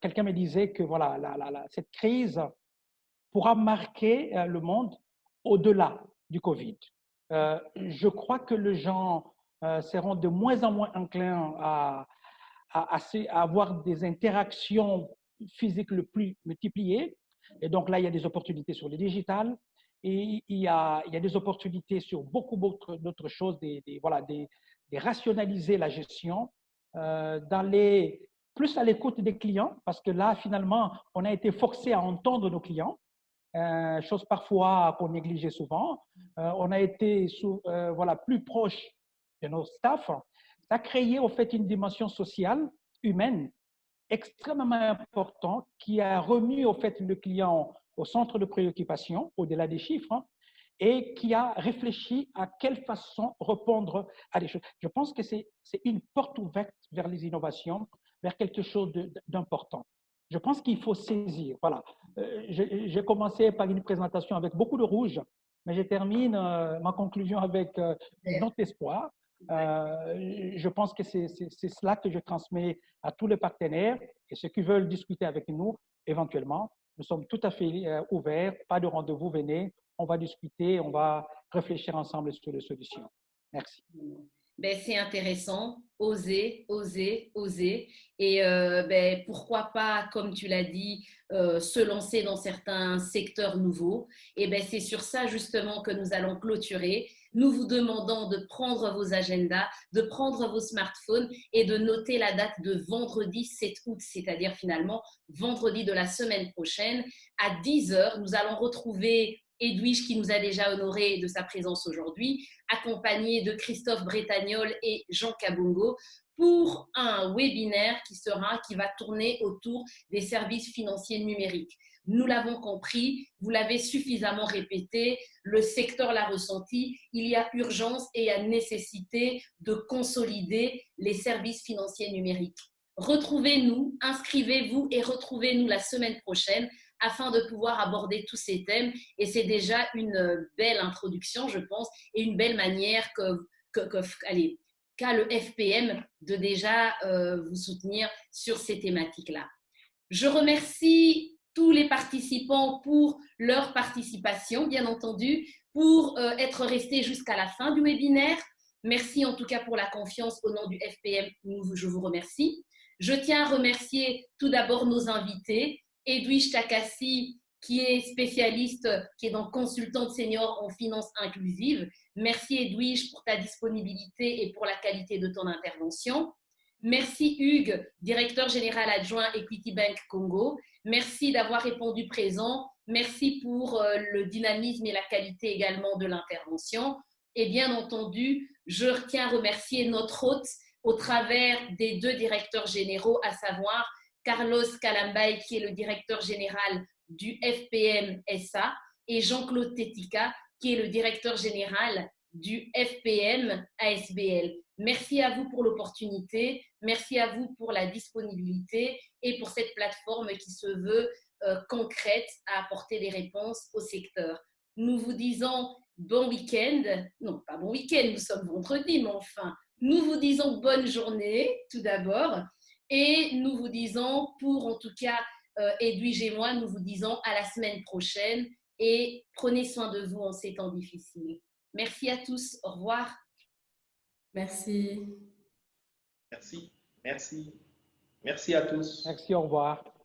S2: quelqu'un me disait que voilà, cette crise pourra marquer le monde au-delà du Covid. Je crois que les gens seront de moins en moins enclins à avoir des interactions physiques le plus multipliées. Et donc là, il y a des opportunités sur le digital et il y a des opportunités sur beaucoup d'autres choses, de rationaliser la gestion, d'aller plus à l'écoute des clients, parce que là, finalement, on a été forcé à entendre nos clients. Chose parfois qu'on négligeait souvent. On a été plus proche de nos staffs. Ça a créé au fait une dimension sociale, humaine, extrêmement importante qui a remis au fait le client au centre de préoccupation, au-delà des chiffres, et qui a réfléchi à quelle façon répondre à des choses. Je pense que c'est une porte ouverte vers les innovations, vers quelque chose d'important. Je pense qu'il faut saisir. Voilà. J'ai commencé par une présentation avec beaucoup de rouge, mais je termine ma conclusion avec notre espoir. Je pense que c'est cela que je transmets à tous les partenaires et ceux qui veulent discuter avec nous, éventuellement. Nous sommes tout à fait ouverts, pas de rendez-vous, venez, on va discuter, on va réfléchir ensemble sur les solutions. Merci.
S1: Ben, c'est intéressant, oser, oser, oser. Et pourquoi pas, comme tu l'as dit, se lancer dans certains secteurs nouveaux. Et c'est sur ça justement que nous allons clôturer. Nous vous demandons de prendre vos agendas, de prendre vos smartphones et de noter la date de vendredi 7 août, c'est-à-dire finalement vendredi de la semaine prochaine à 10h. Nous allons retrouver Edwige qui nous a déjà honoré de sa présence aujourd'hui, accompagné de Christophe Bretagnol et Jean Kabongo pour un webinaire qui va tourner autour des services financiers numériques. Nous l'avons compris, vous l'avez suffisamment répété, le secteur l'a ressenti, il y a urgence et il y a nécessité de consolider les services financiers numériques. Retrouvez-nous, inscrivez-vous et retrouvez-nous la semaine prochaine afin de pouvoir aborder tous ces thèmes. Et c'est déjà une belle introduction, je pense, et une belle manière qu'a le FPM de déjà vous soutenir sur ces thématiques-là. Je remercie tous les participants pour leur participation, bien entendu, pour être restés jusqu'à la fin du webinaire. Merci en tout cas pour la confiance au nom du FPM, je vous remercie. Je tiens à remercier tout d'abord nos invités, Edwige Takassi, qui est spécialiste, qui est donc consultante senior en finance inclusive. Merci Edwige pour ta disponibilité et pour la qualité de ton intervention. Merci Hugues, directeur général adjoint Equity Bank Congo. Merci d'avoir répondu présent. Merci pour le dynamisme et la qualité également de l'intervention. Et bien entendu, je tiens à remercier notre hôte au travers des deux directeurs généraux, à savoir Carlos Calambay, qui est le directeur général du FPM SA, et Jean-Claude Tetika, qui est le directeur général du FPM ASBL. Merci à vous pour l'opportunité, merci à vous pour la disponibilité et pour cette plateforme qui se veut concrète à apporter des réponses au secteur. Nous vous disons bon week-end, non pas bon week-end, nous sommes vendredi, mais enfin, nous vous disons bonne journée tout d'abord et nous vous disons pour en tout cas Edwige et moi, nous vous disons à la semaine prochaine et prenez soin de vous en ces temps difficiles. Merci à tous, au revoir.
S4: Merci.
S3: Merci, merci. Merci à tous.
S2: Merci, au revoir.